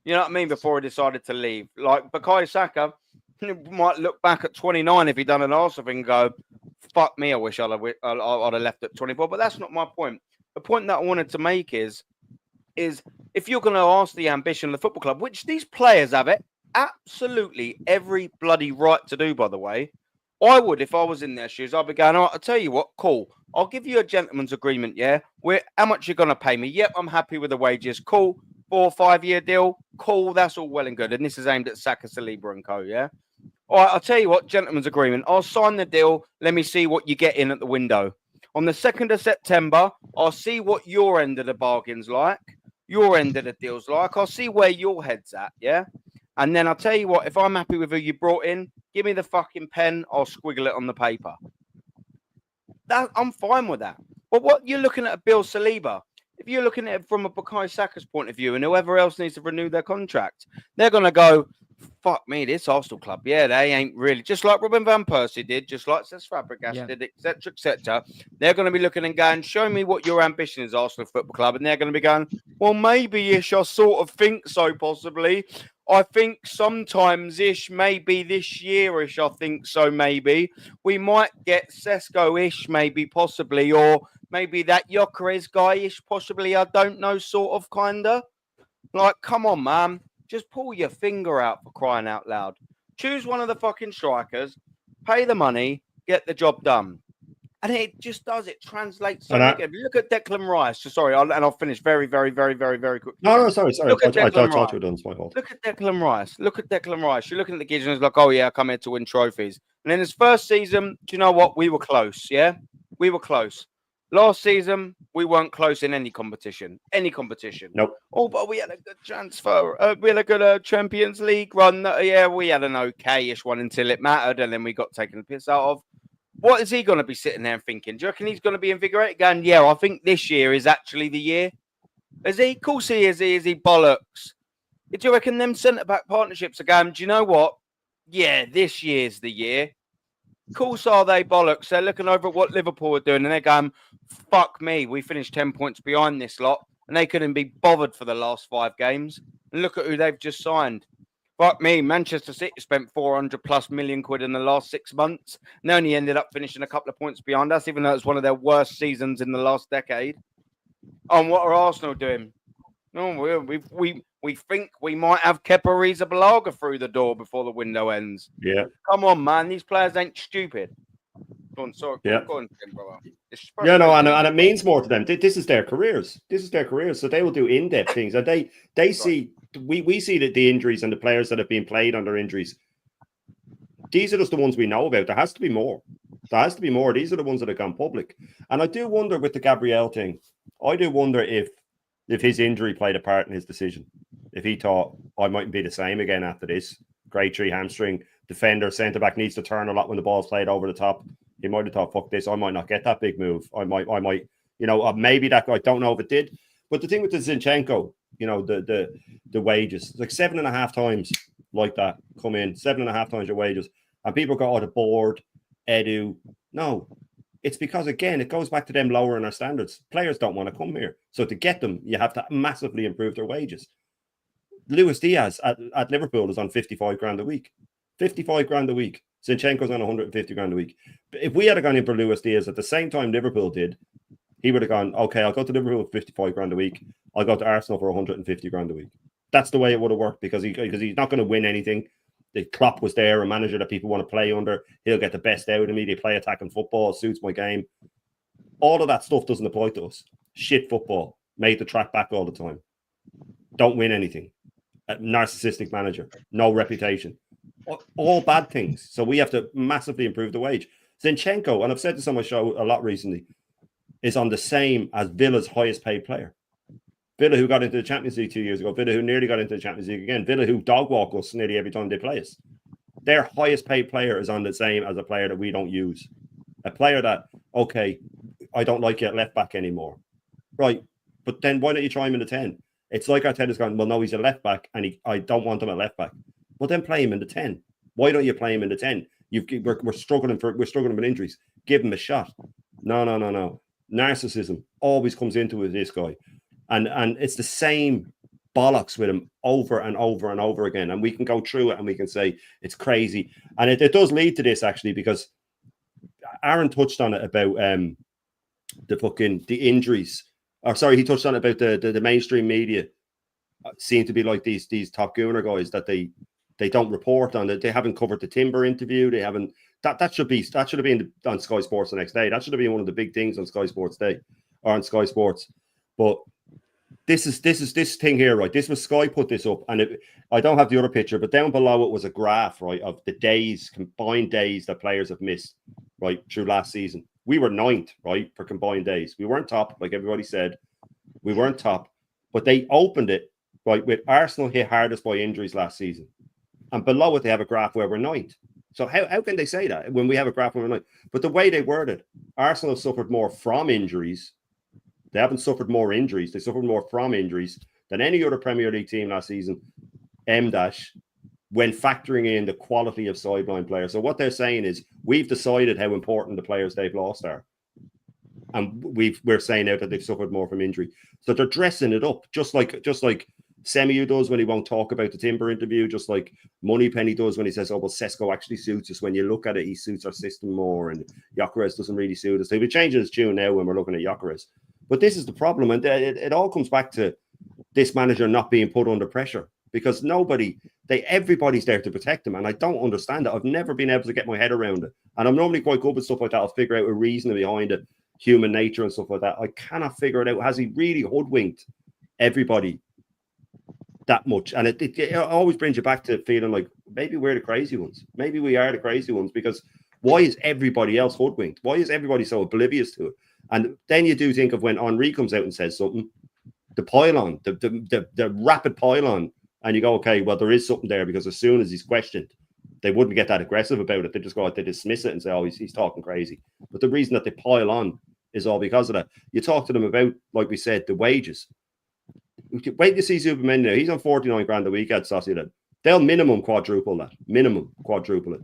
You know what I mean? Before he decided to leave. Like, Bukayo Saka might look back at 29 if he'd done an Arsenal thing and go, fuck me, I wish I'd have left at 24. But that's not my point. The point that I wanted to make is, is if you're going to ask the ambition of the football club, which these players have it absolutely every bloody right to do, by the way. I would, if I was in their shoes, I'd be going, I'll tell you what, cool. I'll give you a gentleman's agreement, yeah? How much you're going to pay me? Yep, I'm happy with the wages. Cool. 4 or 5 year deal. Cool. That's all well and good. And this is aimed at Saka, Saliba and co, yeah? All right, I'll tell you what, gentleman's agreement. I'll sign the deal. Let me see what you get in at the window. On the 2nd of September, I'll see what your end of the bargain's like, your end of the deal's like. I'll see where your head's at, yeah? And then I'll tell you what, if I'm happy with who you brought in, give me the fucking pen, I'll squiggle it on the paper. I'm fine with that. But what you're looking at a Bill Saliba, if you're looking at it from a Bukayo Saka's point of view and whoever else needs to renew their contract, they're going to go, fuck me, this Arsenal club, yeah, they ain't really, just like Robin Van Persie did, just like Cesc Fabregas did, etc., etc. They're going to be looking and going, show me what your ambition is, Arsenal Football Club, and they're going to be going, well, maybe-ish, I sort of think so, possibly. I think sometimes-ish, maybe this year-ish, I think so, maybe. We might get Sesko-ish, maybe, possibly, or maybe that Gyökeres guy-ish, possibly, I don't know, sort of, kind of. Like, come on, man. Just pull your finger out for crying out loud. Choose one of the fucking strikers, pay the money, get the job done. And it just does. It translates so good. Look at Declan Rice. Sorry, I'll finish very, very, very, very, very quickly. No, sorry. Look at I Declan thought you were done. It's my fault. Look at Declan Rice. Look at Declan Rice. You're looking at the kids and it's like, oh, yeah, I come here to win trophies. And in his first season, do you know what? We were close, yeah? We were close. Last season, we weren't close in any competition. Nope. Oh, but we had a good transfer. We had a good Champions League run. Yeah, we had an okay-ish one until it mattered, and then we got taken the piss out of. What is he going to be sitting there and thinking? Do you reckon he's going to be invigorated? Going, yeah, I think this year is actually the year. Is he? Of course he is. Is he bollocks? Do you reckon them centre-back partnerships are going, do you know what? Yeah, this year's the year. Of course are they bollocks. They're looking over at what Liverpool are doing and they're going, fuck me, we finished 10 points behind this lot and they couldn't be bothered for the last 5 games. And look at who they've just signed. Fuck me, Manchester City spent 400+ million quid in the last 6 months and they only ended up finishing a couple of points behind us, even though it's one of their worst seasons in the last decade. And what are Arsenal doing? No, we think we might have Kepa Arrizabalaga through the door before the window ends. Yeah. Come on, man. These players ain't stupid. Go on, sorry. Yeah. Go on, brother. Yeah, no, and it means more to them. This is their careers. So they will do in-depth things. And they see, we see that the injuries and the players that have been played under injuries, these are just the ones we know about. There has to be more. These are the ones that have gone public. And I do wonder with the Gabriel thing, I do wonder if his injury played a part in his decision. If he thought, I mightn't be the same again after this. Grade 3 hamstring, defender, centre-back needs to turn a lot when the ball's played over the top. He might have thought, fuck this, I might not get that big move. I might, maybe that, I don't know if it did. But the thing with the Zechinko, the wages, it's like 7.5 times like that come in, 7.5 times your wages. And people go, the board, Edu. No, it's because, again, it goes back to them lowering our standards. Players don't want to come here. So to get them, you have to massively improve their wages. Luis Diaz at Liverpool is on 55 grand a week. 55 grand a week. Zinchenko's on 150 grand a week. But if we had gone in for Luis Diaz at the same time Liverpool did, he would have gone, okay, I'll go to Liverpool with 55 grand a week. I'll go to Arsenal for 150 grand a week. That's the way it would have worked because he's not going to win anything. The Klopp was there, a manager that people want to play under. He'll get the best out of me. They play attacking football. It suits my game. All of that stuff doesn't apply to us. Shit football. Made the track back all the time. Don't win anything. A narcissistic manager. No reputation. All bad things. So we have to massively improve the wage. Zinchenko, and I've said this on my show a lot recently, is on the same as Villa's highest paid player. Villa, who got into the Champions League 2 years ago. Villa, who nearly got into the Champions League again. Villa, who dog walk us nearly every time they play us. Their highest paid player is on the same as a player that we don't use. A player that, okay, I don't like you at left back anymore. Right, but then why don't you try him in the 10? It's like Arteta's gone, well, no, he's a left back, and I don't want him at left back. Well, then play him in the 10. Why don't you play him in the 10? We're struggling with injuries. Give him a shot. No. Narcissism always comes into it, this guy. And it's the same bollocks with him over and over and over again. And we can go through it and we can say it's crazy. And it does lead to this, actually, because Aaron touched on it about the injuries He touched on about the mainstream media seem to be like these top gooner guys that they don't report on it. They haven't covered the Timber interview. They haven't. That should have been on Sky Sports the next day. That should have been one of the big things on Sky Sports Day or on Sky Sports. But this thing here, right? This was Sky put this up, and I don't have the other picture, but down below it was a graph, right, of the combined days that players have missed, right, through last season. We were 9th, right, for combined days. We weren't top, like everybody said. We weren't top, but they opened it, right, with Arsenal hit hardest by injuries last season. And below it, they have a graph where we're 9th. So how can they say that when we have a graph where we're 9th? But the way they worded, Arsenal have suffered more from injuries. They haven't suffered more injuries. They suffered more from injuries than any other Premier League team last season, when factoring in the quality of sideline players. So what they're saying is we've decided how important the players they've lost are. And we're saying now that they've suffered more from injury. So they're dressing it up, just like Semiu does when he won't talk about the Timber interview, just like Moneypenny does when he says, oh, well, Sesko actually suits us. When you look at it, he suits our system more, and Gyökeres doesn't really suit us. They'll be changing his tune now when we're looking at Gyökeres. But this is the problem, and it all comes back to this manager not being put under pressure, because everybody's there to protect him, and I don't understand it. I've never been able to get my head around it, and I'm normally quite good with stuff like that. I'll figure out a reason behind it, human nature and stuff like that. I cannot figure it out. Has he really hoodwinked everybody that much? And it always brings you back to feeling like maybe we're the crazy ones. Maybe we are the crazy ones, because why is everybody else hoodwinked? Why is everybody so oblivious to it? And then you do think of when Henry comes out and says something, the pylon, the rapid pylon, and you go, okay, well, there is something there, because as soon as he's questioned, they wouldn't get that aggressive about it. They just go out, they dismiss it and say, oh, he's talking crazy. But the reason that they pile on is all because of that. You talk to them about, like we said, the wages. Wait to see Zubimendi now. He's on 49 grand a week at Sociedad. They'll minimum quadruple that. Minimum quadruple it.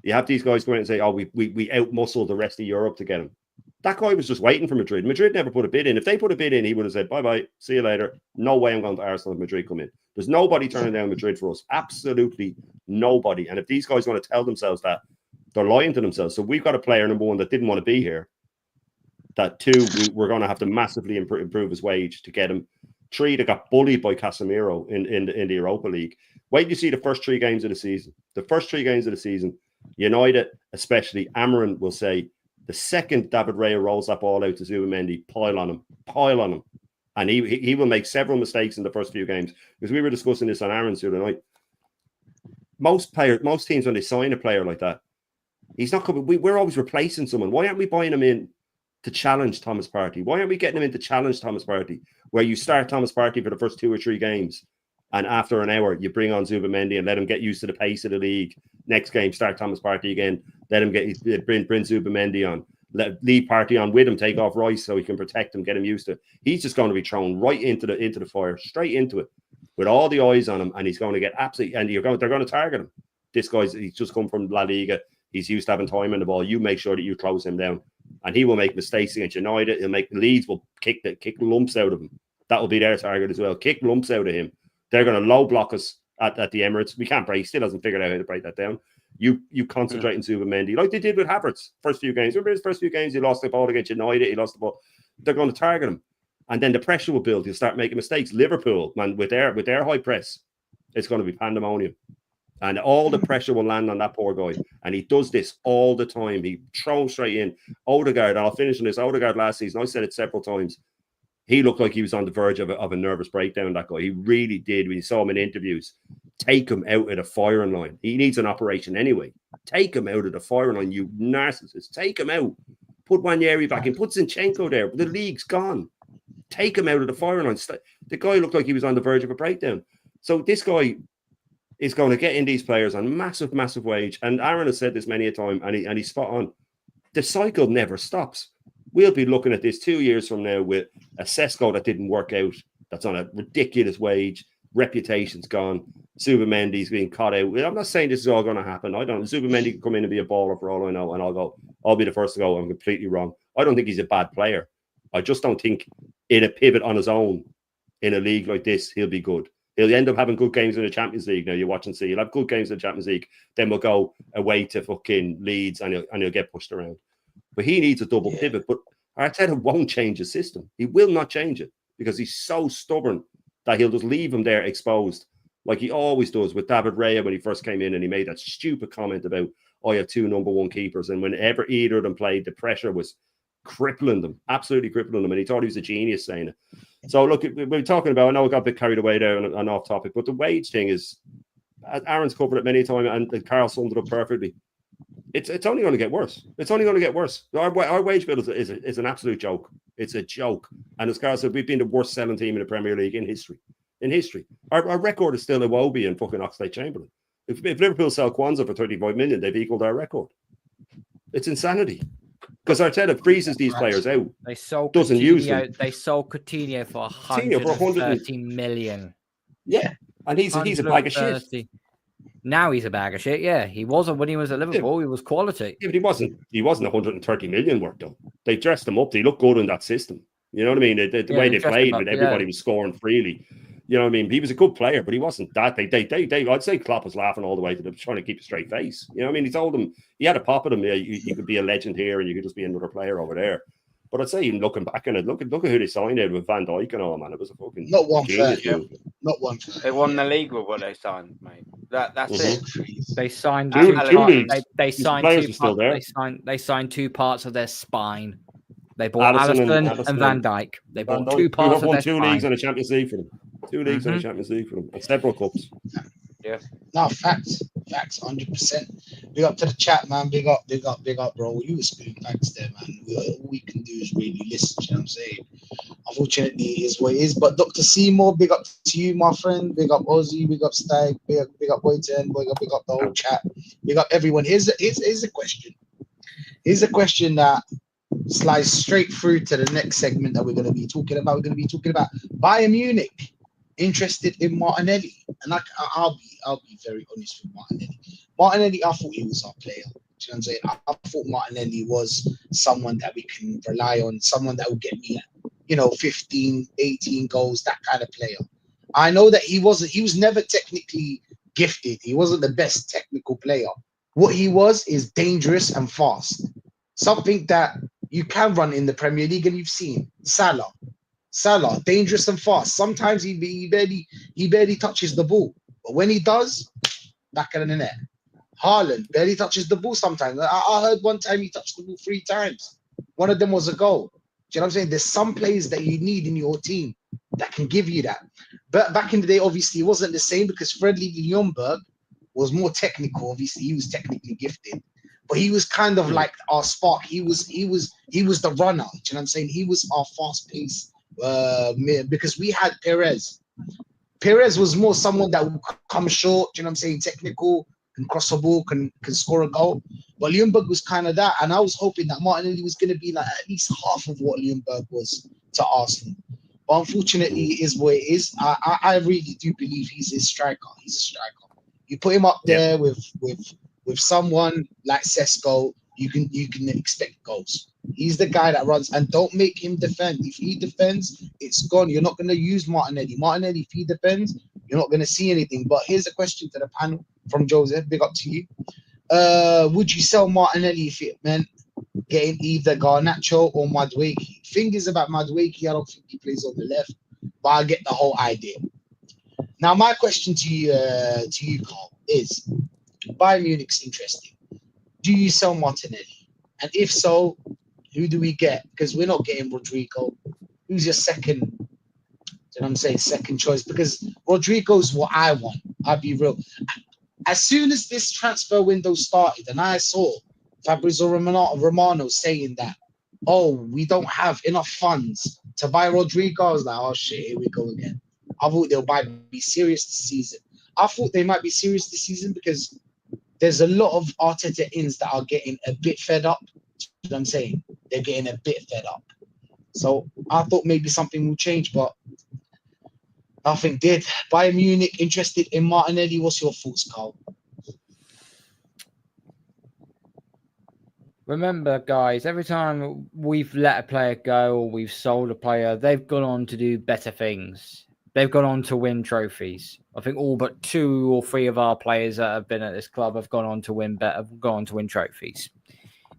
You have these guys going and say, oh, we outmuscle the rest of Europe to get him. That guy was just waiting for Madrid. Madrid never put a bid in. If they put a bid in, he would have said, bye-bye, see you later. No way I'm going to Arsenal if Madrid come in. There's nobody turning down Madrid for us. Absolutely nobody. And if these guys want to tell themselves that, they're lying to themselves. So we've got a player, number one, that didn't want to be here. That two, we're going to have to massively improve his wage to get him. 3, that got bullied by Casemiro in the Europa League. Wait till you see the first 3 games of the season. The first 3 games of the season, United, especially Amarin, will say, the second David Raya rolls that ball out to Zubimendi, pile on him. And he will make several mistakes in the first few games. Because we were discussing this on Aaron's the other night. Most teams, when they sign a player like that, he's not coming. We're always replacing someone. Why aren't we buying him in to challenge Thomas Partey? Why aren't we getting him in to challenge Thomas Partey? Where you start Thomas Partey for the first 2 or 3 games, and after an hour, you bring on Zubimendi and let him get used to the pace of the league. Next game, start Thomas Partey again. Let him bring Zubimendi on. Leave Partey on with him. Take off Rice so he can protect him, get him used to it. He's just going to be thrown right into the fire, straight into it, with all the eyes on him, and he's going to get absolutely. And they're going to target him. This he's just come from La Liga. He's used to having time in the ball. You make sure that you close him down, and he will make mistakes against United. Leeds will kick lumps out of him. That will be their target as well. Kick lumps out of him. They're going to low block us at the Emirates. We can't break. He still hasn't figured out how to break that down. You concentrate on Zubimendi like they did with Havertz first few games. Remember his first few games? He lost the ball against United. He lost the ball. They're going to target him, and then the pressure will build. He'll start making mistakes. Liverpool, man, with their high press, it's going to be pandemonium, and all the pressure will land on that poor guy. And he does this all the time. He throws straight in. Odegaard, and I'll finish on this. Odegaard last season, I said it several times. He looked like he was on the verge of a nervous breakdown, that guy. He really did. When you saw him in interviews, take him out of the firing line. He needs an operation anyway. Take him out of the firing line, you narcissist. Take him out. Put Wanyeri back in. Put Zechinko there. The league's gone. Take him out of the firing line. The guy looked like he was on the verge of a breakdown. So this guy is going to get in these players on massive, massive wage. And Aaron has said this many a time, and he's spot on. The cycle never stops. We'll be looking at this 2 years from now with a Sesko that didn't work out, that's on a ridiculous wage, reputation's gone, Zubimendi's being caught out. I'm not saying this is all going to happen. I don't. Zubimendi can come in and be a baller for all I know, and I'll be the first to go, I'm completely wrong. I don't think he's a bad player. I just don't think in a pivot on his own in a league like this, he'll be good. He'll end up having good games in the Champions League. Now you watch and see. He'll have good games in the Champions League. Then we'll go away to fucking Leeds and he'll get pushed around. But he needs a double pivot. But Arteta won't change his system. He will not change it because he's so stubborn that he'll just leave him there exposed, like he always does with David Raya when he first came in and he made that stupid comment about, oh, you have 2 number 1 keepers. And whenever either of them played, the pressure was crippling them, absolutely crippling them. And he thought he was a genius saying it. So look, we're talking about, I know we got a bit carried away there and off topic, but the wage thing is, Aaron's covered it many times and Carl summed it up perfectly. It's only going to get worse. It's only going to get worse. Our wage bill is an absolute joke. It's a joke. And as Carl said, we've been the worst selling team in the Premier League in history. In history. Our record is still Iwobi and fucking Oxlade-Chamberlain. If Liverpool sell Kwanzaa for 35 million, they've equaled our record. It's insanity. Because Arteta freezes these players out. They sold doesn't Coutinho, use them. They sold Coutinho for 130 million. Yeah. And he's a bag of shit. Now he's a bag of shit. Yeah, he wasn't when he was at Liverpool. He was quality. Yeah, but he wasn't 130 million worth though. They dressed him up. They looked good in that system. You know what I mean? The way they played with everybody was scoring freely. You know what I mean? He was a good player, but he wasn't that. I'd say Klopp was laughing all the way to them, trying to keep a straight face. You know what I mean? He told him, he had a pop at him. You could be a legend here and you could just be another player over there. But I'd say, even looking back on it, look at who they signed there with Van Dijk and all, man. It was a fucking not 130. Not 130. They won the league with what they signed, mate. That's it. They signed two leagues. They signed 2 parts of their spine. They bought Alisson and Van Dijk. They bought 2 parts of their spine. 2 leagues and a Champions League for them. 2 leagues and a Champions League for them. And several cups. Yeah. No, facts, 100%. Big up to the chat, man. Big up, bro. You were spitting facts there, man. All we can do is really listen. You know what I'm saying? Unfortunately, it is what it is. But Dr. Seymour, big up to you, my friend. Big up Ozzy. Big up Stag. Big up Boyton. Big up the whole chat. Big up everyone. Here's a question. Here's a question that slides straight through to the next segment that we're going to be talking about. We're going to be talking about Bayern Munich interested in Martinelli, and I'll be very honest with Martinelli. Martinelli, I thought he was our player. Do you know what I'm saying? I thought Martinelli was someone that we can rely on, someone that will get me, 15, 18 goals, that kind of player. I know that he was never technically gifted. He wasn't the best technical player. What he was is dangerous and fast. Something that you can run in the Premier League, and you've seen Salah, dangerous and fast. Sometimes he barely touches the ball, but when he does, back of the net. Haaland barely touches the ball sometimes. I heard one time he touched the ball 3 times. One of them was a goal. Do you know what I'm saying? There's some players that you need in your team that can give you that. But back in the day, obviously, it wasn't the same because Fredrik Ljungberg was more technical. Obviously, he was technically gifted, but he was kind of like our spark. He was the runner. Do you know what I'm saying? He was our fast pace. Because we had Perez. Perez was more someone that would come short, you know what I'm saying, technical, can cross a ball, can score a goal. But Ljungberg was kind of that, and I was hoping that Martinelli was going to be like at least half of what Ljungberg was to Arsenal. But unfortunately, it is what it is. I really do believe he's a striker. He's a striker. You put him up there with someone like Sesko, you can expect goals. He's the guy that runs, and don't make him defend. If he defends, it's gone. You're not going to use Martinelli. Martinelli, if he defends, you're not going to see anything. But here's a question to the panel from Joseph. Big up to you. Would you sell Martinelli if it meant getting either Garnacho or Madueke? Thing is about Madueke, I don't think he plays on the left, but I get the whole idea. Now, my question to you, Carl, is Bayern Munich's interesting. Do you sell Martinelli? And if so, who do we get? Because we're not getting Rodrigo. Who's your second? You know what I'm saying? Second choice. Because Rodrigo's what I want. I'll be real. As soon as this transfer window started, and I saw Fabrizio Romano saying that, we don't have enough funds to buy Rodrigo, I was like, oh shit, here we go again. I thought they'll be serious this season. I thought they might be serious this season because there's a lot of Arteta-ins that are getting a bit fed up. You know what I'm saying? They're getting a bit fed up. So I thought maybe something will change, but nothing did. Bayern Munich interested in Martinelli. What's your thoughts, Carl? Remember, guys, every time we've let a player go or we've sold a player, they've gone on to do better things. They've gone on to win trophies. I think all but 2 or 3 of our players that have been at this club have gone on to win trophies.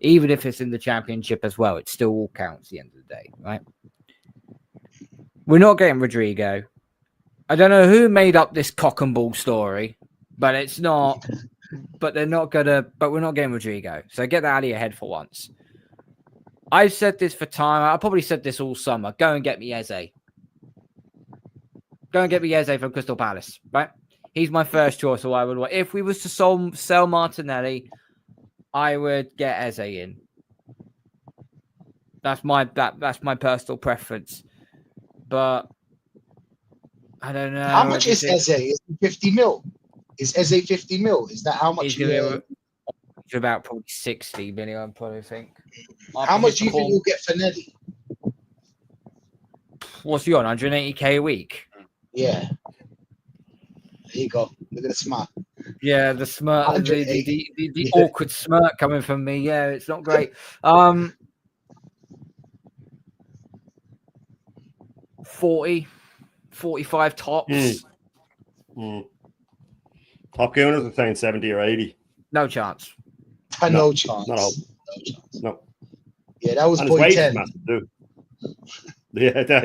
Even if it's in the Championship as well, it still all counts at the end of the day, right? We're not getting Rodrigo. I don't know who made up this cock and ball story, but it's not. But they're not gonna. But we're not getting Rodrigo. So get that out of your head for once. I've said this for time. I probably said this all summer. Go and get me Eze. Go and get me Eze from Crystal Palace, right? He's my first choice. So I would. If we was to sell Martinelli, I would get Eze in. That's my personal preference. But I don't know. How much is Eze? Is it 50 mil? Is Eze 50 mil? Is that how much? He's about probably 60 million, I probably think. How much do you think you'll get for Nelly? What's he on? 180k a week? Yeah. There you go. Look at the smile. Yeah, the smirk, the awkward smirk coming from me. Yeah, it's not great. 40, 45 tops. Top Gooners are saying 70 or 80. No chance. No chance. Not all. No chance. No. Yeah, that was and point 10. Massive too. Yeah. That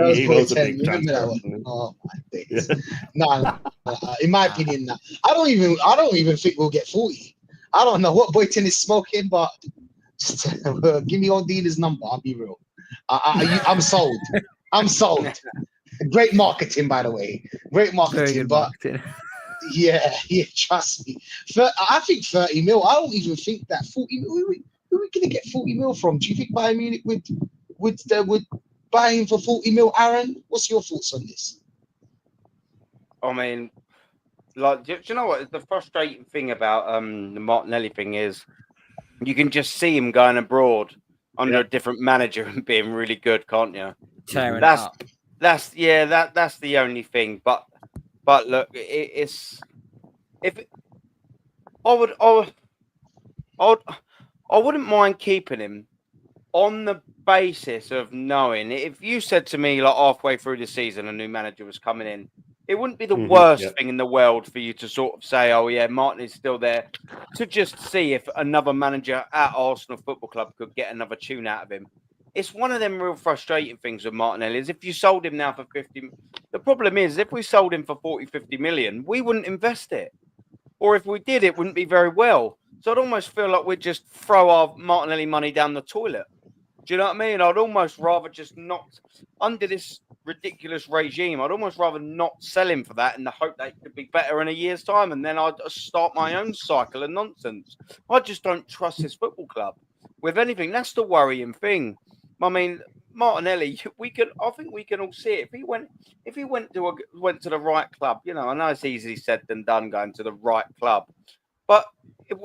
was He point knows 10. Remember that one? Oh my days. No. In my opinion, no. I don't even think we'll get 40. I don't know what Boyton is smoking, but just give me Odina's number. I'll be real. I'm sold. I'm sold. Great marketing, by the way. Great marketing, but yeah, trust me. I think 30 mil. I don't even think that 40 mil. Who are we gonna get 40 mil from? Do you think Bayern Munich would buy him for 40 mil? Aaron, what's your thoughts on this? I mean, like, do you know what? The frustrating thing about the Martinelli thing is you can just see him going abroad under a different manager and being really good, can't you? Tearing up. That's the only thing. But look, I wouldn't mind keeping him on the basis of knowing if you said to me like halfway through the season a new manager was coming in, it wouldn't be the worst thing in the world for you to sort of say, oh yeah, Martin is still there, to just see if another manager at Arsenal Football Club could get another tune out of him. It's one of them real frustrating things with Martinelli is if you sold him now for 50, the problem is if we sold him for 40, 50 million, we wouldn't invest it. Or if we did, it wouldn't be very well. So I'd almost feel like we'd just throw our Martinelli money down the toilet. Do you know what I mean? I'd almost rather just not, under this ridiculous regime, I'd almost rather not sell him for that in the hope that it could be better in a year's time. And then I'd start my own cycle of nonsense. I just don't trust his football club with anything. That's the worrying thing. I mean, Martinelli, I think we can all see it. If he went to the right club, you know, I know it's easily said than done going to the right club, but if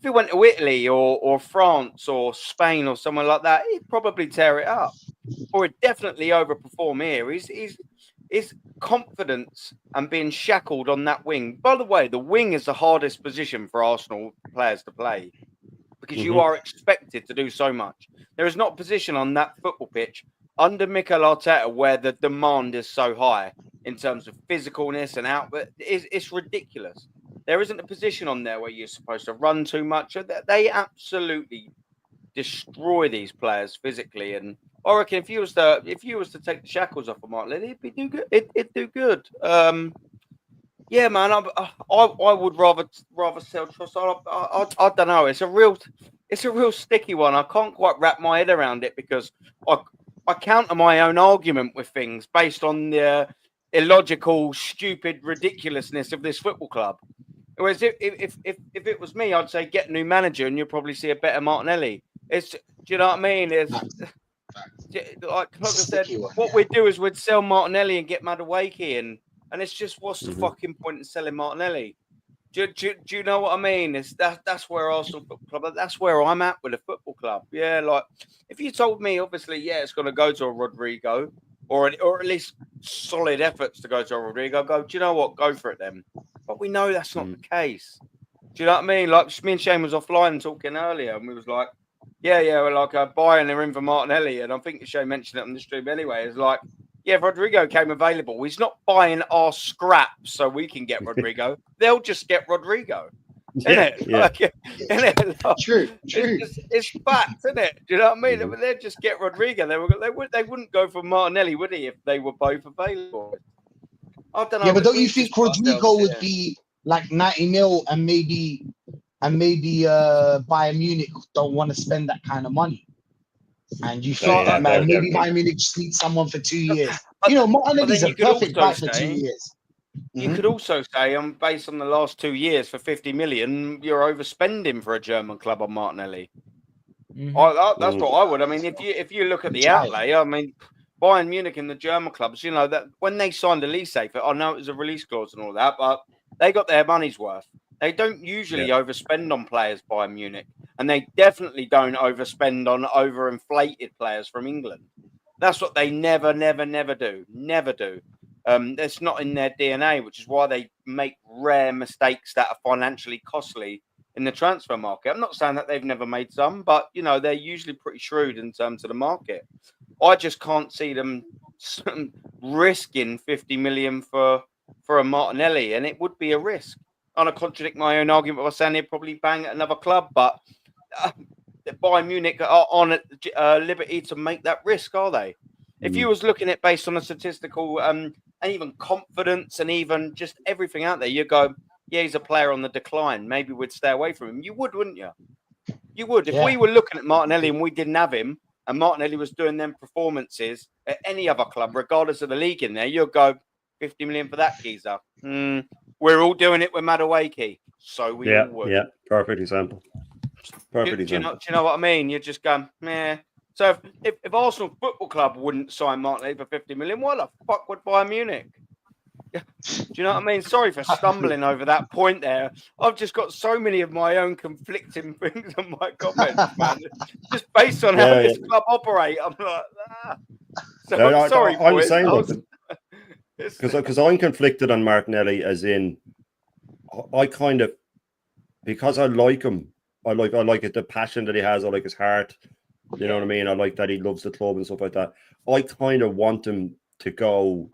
he went to Italy or France or Spain or somewhere like that, he'd probably tear it up, or he'd definitely overperform here. His confidence and being shackled on that wing. By the way, the wing is the hardest position for Arsenal players to play because you are expected to do so much. There is not a position on that football pitch under Mikel Arteta where the demand is so high in terms of physicalness and output. It's ridiculous. There isn't a position on there where you're supposed to run too much. They absolutely destroy these players physically. And I reckon if you was to take the shackles off of Martinelli, it'd do good. It'd do good. Yeah, man. I would rather sell Trossard. I don't know. It's a real sticky one. I can't quite wrap my head around it because I counter my own argument with things based on the illogical, stupid ridiculousness of this football club. Whereas if it was me, I'd say get a new manager and you'll probably see a better Martinelli. Do you know what I mean? It's like I said, what we'd do is we'd sell Martinelli and get Madueke and it's just what's the fucking point in selling Martinelli? Do you know what I mean? That's where Arsenal Football Club. That's where I'm at with the football club. Yeah, like if you told me, obviously, yeah, it's going to go to a Rodrigo, or at least solid efforts to go to a Rodrigo. Go, do you know what? Go for it then. But we know that's not the case. Do you know what I mean? Like me and Shane was offline talking earlier, and we was like, yeah, we're like Bayern are in for Martinelli, and I think Shane mentioned it on the stream anyway. It's like, yeah, if Rodrigo came available, he's not buying our scraps so we can get Rodrigo. They'll just get Rodrigo. isn't it? Yeah. Like, innit? Like, True. It's fact, isn't it? Do you know what I mean? They'd just get Rodrigo. They wouldn't go for Martinelli, would he, if they were both available? I don't know. Yeah, but don't we you just think put Rodrigo ourselves would here. be like 90 mil and maybe Bayern Munich don't want to spend that kind of money? And you think Yeah, man, maybe they're- Bayern Munich just needs someone for 2 years. But You know, then Martinelli's a you could perfect also buy for 2 say, years. you could also say, based on the last 2 years for 50 million, you're overspending for a German club on Martinelli. That's what I would. I mean, if you look at the outlay, I mean, Bayern Munich and the German clubs, you know, that when they signed the lease safe, I know it was a release clause and all that, but they got their money's worth. They don't usually overspend on players, Bayern Munich, and they definitely don't overspend on overinflated players from England. That's what they never do. Never do. It's not in their DNA, which is why they make rare mistakes that are financially costly in the transfer market. I'm not saying that they've never made some, but you know, they're usually pretty shrewd in terms of the market. I just can't see them risking 50 million for a Martinelli, and it would be a risk. I'm going to contradict my own argument by saying they'd probably bang at another club, but Bayern Munich are on liberty to make that risk, are they? If you was looking at based on a statistical and even confidence and even just everything out there, you go, yeah, he's a player on the decline. Maybe we'd stay away from him. You would, wouldn't you? You would. If we were looking at Martinelli and we didn't have him, and Martinelli was doing them performances at any other club, regardless of the league in there, you'd go 50 million for that geezer. We're all doing it with Madueke, so we all would. Yeah, perfect example. Perfect example. Do you know what I mean? You're just going, meh. So if Arsenal Football Club wouldn't sign Martinelli for 50 million, why the fuck would Bayern Munich? Do you know what I mean? Sorry for stumbling over that point there. I've just got so many of my own conflicting things on my comments, man. Just based on how this club operate, I'm like, So I'm sorry, I'm saying because I'm conflicted on Martinelli, as in I kind of, because I like him. I like it, the passion that he has. I like his heart. You know what I mean? I like that he loves the club and stuff like that. I kind of want him to go,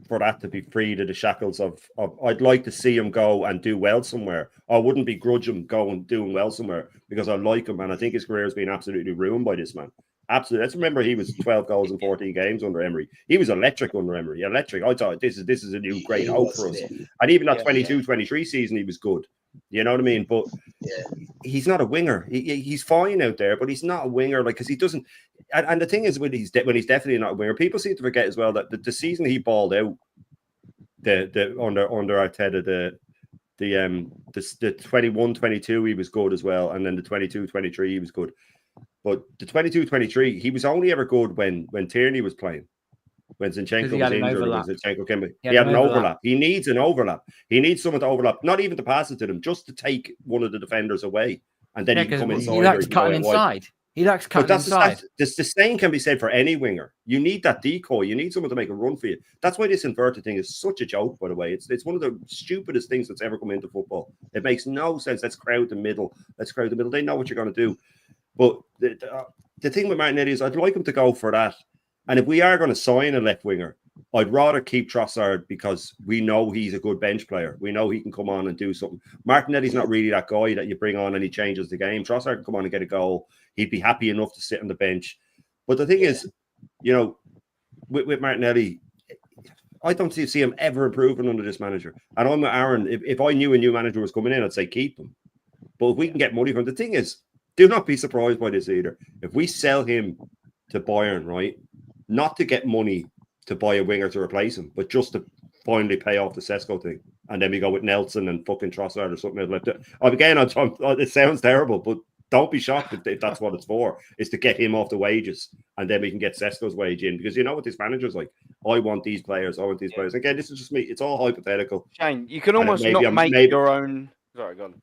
for that to be freed of the shackles of I'd like to see him go and do well somewhere. I wouldn't begrudge him going doing well somewhere because I like him, and I think his career has been absolutely ruined by this man. Absolutely. Let's remember he was 12 goals in 14 games under Emery. He was electric under Emery. Electric. I thought this is a new great hope for us. And even that 22-23 season, he was good. You know what I mean? But he's not a winger. He's fine out there, but he's not a winger. Like, because he doesn't. And the thing is, when he's definitely not a winger, people seem to forget as well that the season he balled out, the under Arteta, the 21-22 he was good as well, and then the 22-23 he was good. But the 22-23 he was only ever good when Tierney was playing. When Zechinko was injured, when Zechinko came in, he had an overlap. He needs an overlap. He needs someone to overlap, not even to pass it to them, just to take one of the defenders away, and then he can come inside. He likes cutting inside. He likes cutting inside. The same can be said for any winger. You need that decoy. You need someone to make a run for you. That's why this inverted thing is such a joke, by the way. It's one of the stupidest things that's ever come into football. It makes no sense. Let's crowd the middle. They know what you're going to do. But the thing with Martinelli is I'd like him to go for that. And if we are going to sign a left winger, I'd rather keep Trossard because we know he's a good bench player. We know he can come on and do something. Martinelli's not really that guy that you bring on and he changes the game. Trossard can come on and get a goal. He'd be happy enough to sit on the bench. But the thing is, you know, with Martinelli, I don't see him ever improving under this manager. And I'm with Aaron. If I knew a new manager was coming in, I'd say keep him. But if we can get money from him, the thing is, do not be surprised by this either. If we sell him to Bayern, right, not to get money to buy a winger to replace him, but just to finally pay off the Sesko thing. And then we go with Nelson and fucking Trossard or something like that. Again, it sounds terrible, but don't be shocked if that's what it's for, is to get him off the wages. And then we can get Sesko's wage in. Because you know what this manager's like? I want these players. Players. Again, this is just me. It's all hypothetical. Shane, you can almost not make your own... Sorry, go on.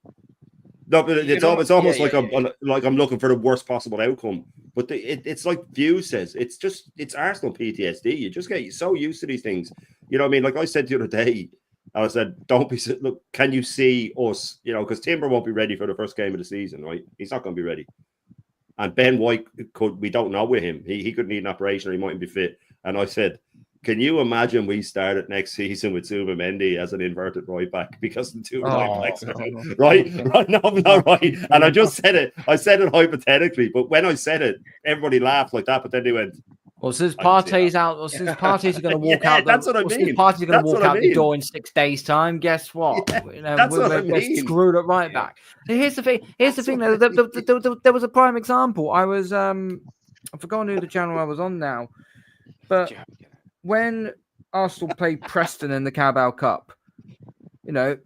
No, but it's almost like I'm looking for the worst possible outcome. But it's like View says, it's Arsenal PTSD. You just get so used to these things. You know what I mean? Like I said the other day, I said, look, can you see us? You know, because Timber won't be ready for the first game of the season, right? He's not going to be ready. And Ben White we don't know with him. He could need an operation or he mightn't be fit. And I said, Can you imagine we started next season with Zubamendi as an inverted right back because the two right backs are right? No, not right. And I just said it. I said it hypothetically, but when I said it, everybody laughed like that. But then they went, well, since Partey's out, or since Partey's going to walk out, that's what I mean. Since Partey's going to walk out the door in 6 days' time, guess what? That's what I mean. We're screwed at right back. So here's the thing. There was a prime example. I was I've forgotten who the channel I was on now, but when Arsenal played Preston in the Carabao Cup, it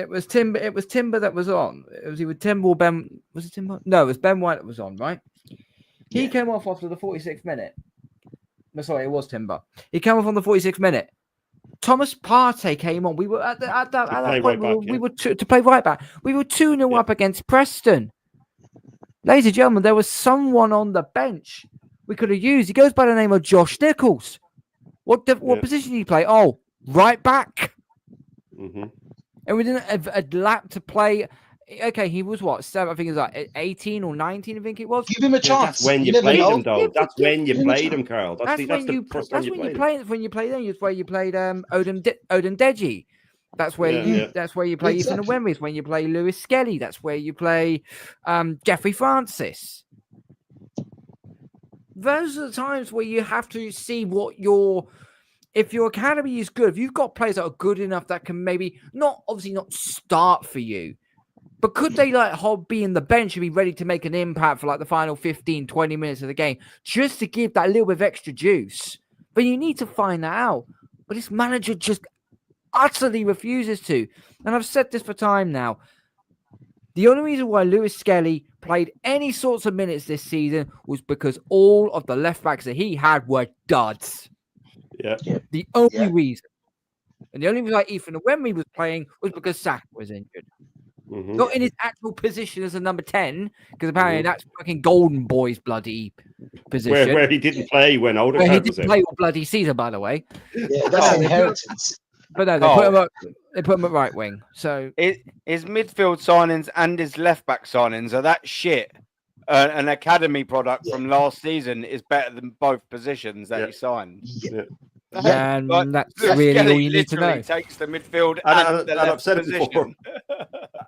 was Timber that was on. It was either Timber or Ben. Was it Timber? No, it was Ben White that was on, right? He came off after the 46th minute. No, sorry, it was Timber. He came off on the 46th minute. Thomas Partey came on. We were at that point. We were to play right back. We were 2-0 up against Preston. Ladies and gentlemen, there was someone on the bench we could have used. He goes by the name of Josh Nichols. What position did he play? Oh, right back. Mm-hmm. And we didn't have a lap to play. Okay, he was what? 7, I think it was like 18 or 19, I think it was. Give him a chance. That's when you played him, though. That's when you played him, Carl. That's when you played him. It's where you played Odin Deji. That's where that's where you play Ethan Wembley. It's when you play Lewis Skelly. That's where you play Jeffrey Francis. Those are the times where you have to see what if your academy is good, if you've got players that are good enough that can maybe not start for you, but could they be in the bench and be ready to make an impact for like the final 15, 20 minutes of the game, just to give that little bit of extra juice? But you need to find that out. But this manager just utterly refuses to. And I've said this for time now. The only reason why Lewis Skelly played any sorts of minutes this season was because all of the left backs that he had were duds. Yeah. The only reason. And the only reason why Ethan Wembley was playing was because Saka was injured. Mm-hmm. Not in his actual position as a number 10, because apparently that's fucking Golden Boy's bloody position. Where he didn't play when Odegaard was in. He didn't play all bloody season, by the way. Yeah, that's inheritance. But no, they put him at right wing. So his midfield signings and his left back signings are that shit. An academy product from last season is better than both positions that he signed. Yeah. And that's really all you need to know. Takes the midfield and the I've said position. it before.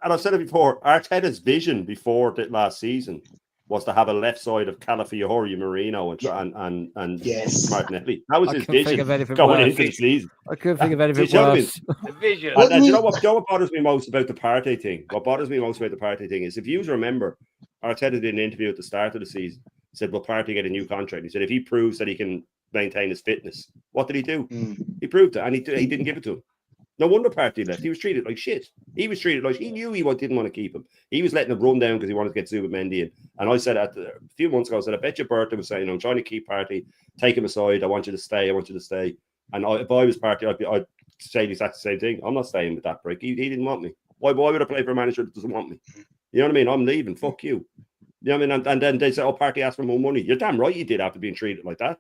And I've said it before. Arteta's vision before the last season was to have a left side of Calafiori, Marino, and Martinelli. That was his vision going into the season. I couldn't think of anything worse. The vision. And you know what bothers me most about the Partey thing? What bothers me most about the Partey thing is, if you remember, Arteta did an interview at the start of the season. He said, "Will Partey get a new contract?" He said, "If he proves that he can maintain his fitness." What did he do? He proved it, and he didn't give it to him. No wonder Partey left. He was treated like shit. He was treated like he knew he didn't want to keep him. He was letting him run down because he wanted to get Zubamendi in. And I said a few months ago, I said, "I bet you Bertha was saying, I'm trying to keep Partey, take him aside. I want you to stay. I want you to stay." And if I was Partey, I'd say the exact same thing. I'm not staying with that prick. He didn't want me. Why would I play for a manager that doesn't want me? You know what I mean? I'm leaving. Fuck you. You know what I mean? And then they say, "Oh, Partey asked for more money." You're damn right you did after being treated like that.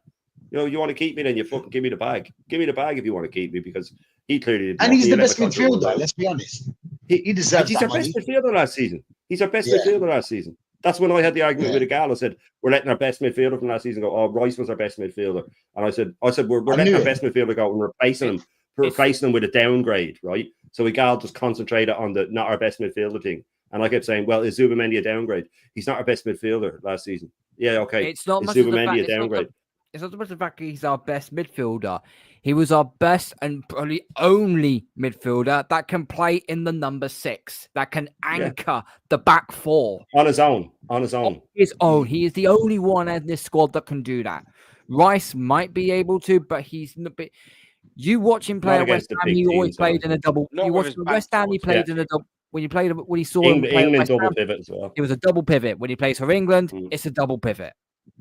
You want to keep me, then you fucking give me the bag. Give me the bag if you want to keep me, because he clearly didn't. And he's the best midfielder, let's be honest. He deserves He's our best midfielder last season. He's our best midfielder last season. That's when I had the argument with a gal. I said, "We're letting our best midfielder from last season go." "Oh, Rice was our best midfielder." And I said, "We're letting our best midfielder go and replacing him with a downgrade, right?" So we gal just concentrated on the not our best midfielder thing. And I kept saying, "Well, is Zubamendi a downgrade? He's not our best midfielder last season." Yeah, okay. It's not much Zubamendi a downgrade. It's not so much the fact that he's our best midfielder. He was our best and probably only midfielder that can play in the number 6, that can anchor the back 4. On his own. His own. He is the only one in this squad that can do that. Rice might be able to, but he's not. You watch him play at West Ham, he always played in a double. You watch West Ham, he played in a double. When he saw him play England double pivot as well. It was a double pivot. When he plays for England, it's a double pivot.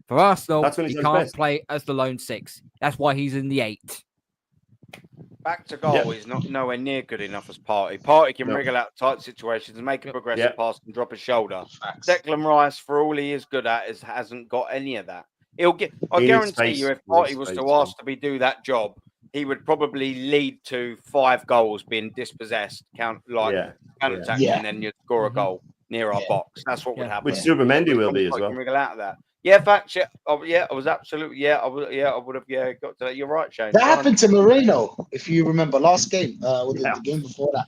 For Arsenal, he can't play as the lone 6. That's why he's in the 8. Back to goal, he's not nowhere near good enough as Partey. Partey can wriggle out tight situations and make a progressive pass and drop a shoulder. Declan Rice, for all he is good at, hasn't got any of that. I guarantee you, if Partey was to ask to do that job, he would probably lead to 5 goals being dispossessed, counter-attacking, and then you'd score a goal near our box. That's what would happen. Which Zubamendi will be as well. Wriggle out of that. Yeah, fact check. Oh, yeah, I was absolutely. Yeah, I would. Yeah, I would have. Yeah, got to that. You're right, Shane. That happened to Moreno, if you remember last game, or the game before that.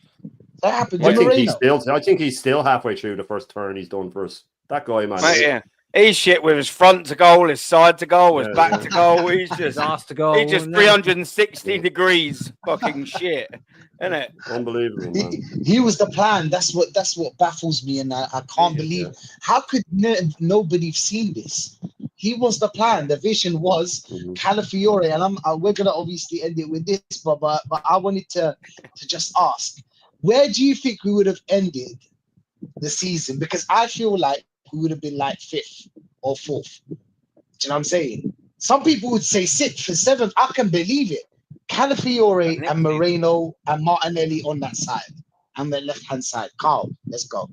That happened to I think Moreno. he's still halfway through the first turn he's done for us. That guy, man. Mate, yeah. He's shit with his front to goal, his side to goal, his back to goal. He's just his ass to goal. He's just 360 degrees fucking shit, isn't it? Unbelievable, man. He was the plan. That's what baffles me, and I can't believe how could nobody have seen this. He was the plan. The vision was Calafiore, and we're gonna obviously end it with this, but I wanted to just ask, where do you think we would have ended the season? Because I feel like we would have been like 5th or 4th. Do you know what I'm saying? Some people would say 6th or 7th. I can believe it. Calafiore and Moreno and Martinelli on that side, and the left-hand side. Carl, let's go.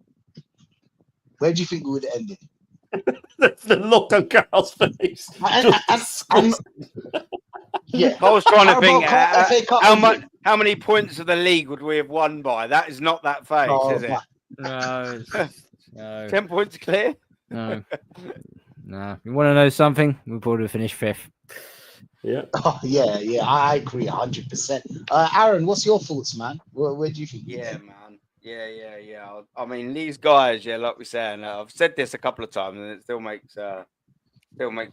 Where do you think we would have ended? The look on Carl's face. Yeah. I was trying to think how many points of the league would we have won by? That is not that face, is it? No. 10 points clear? No. You want to know something? We'll probably finish 5th. Yeah. Oh, yeah. I agree 100%. Aaron, what's your thoughts, man? Where do you think? Yeah, man. Yeah. I mean, these guys, like we say, and I've said this a couple of times, and it still makes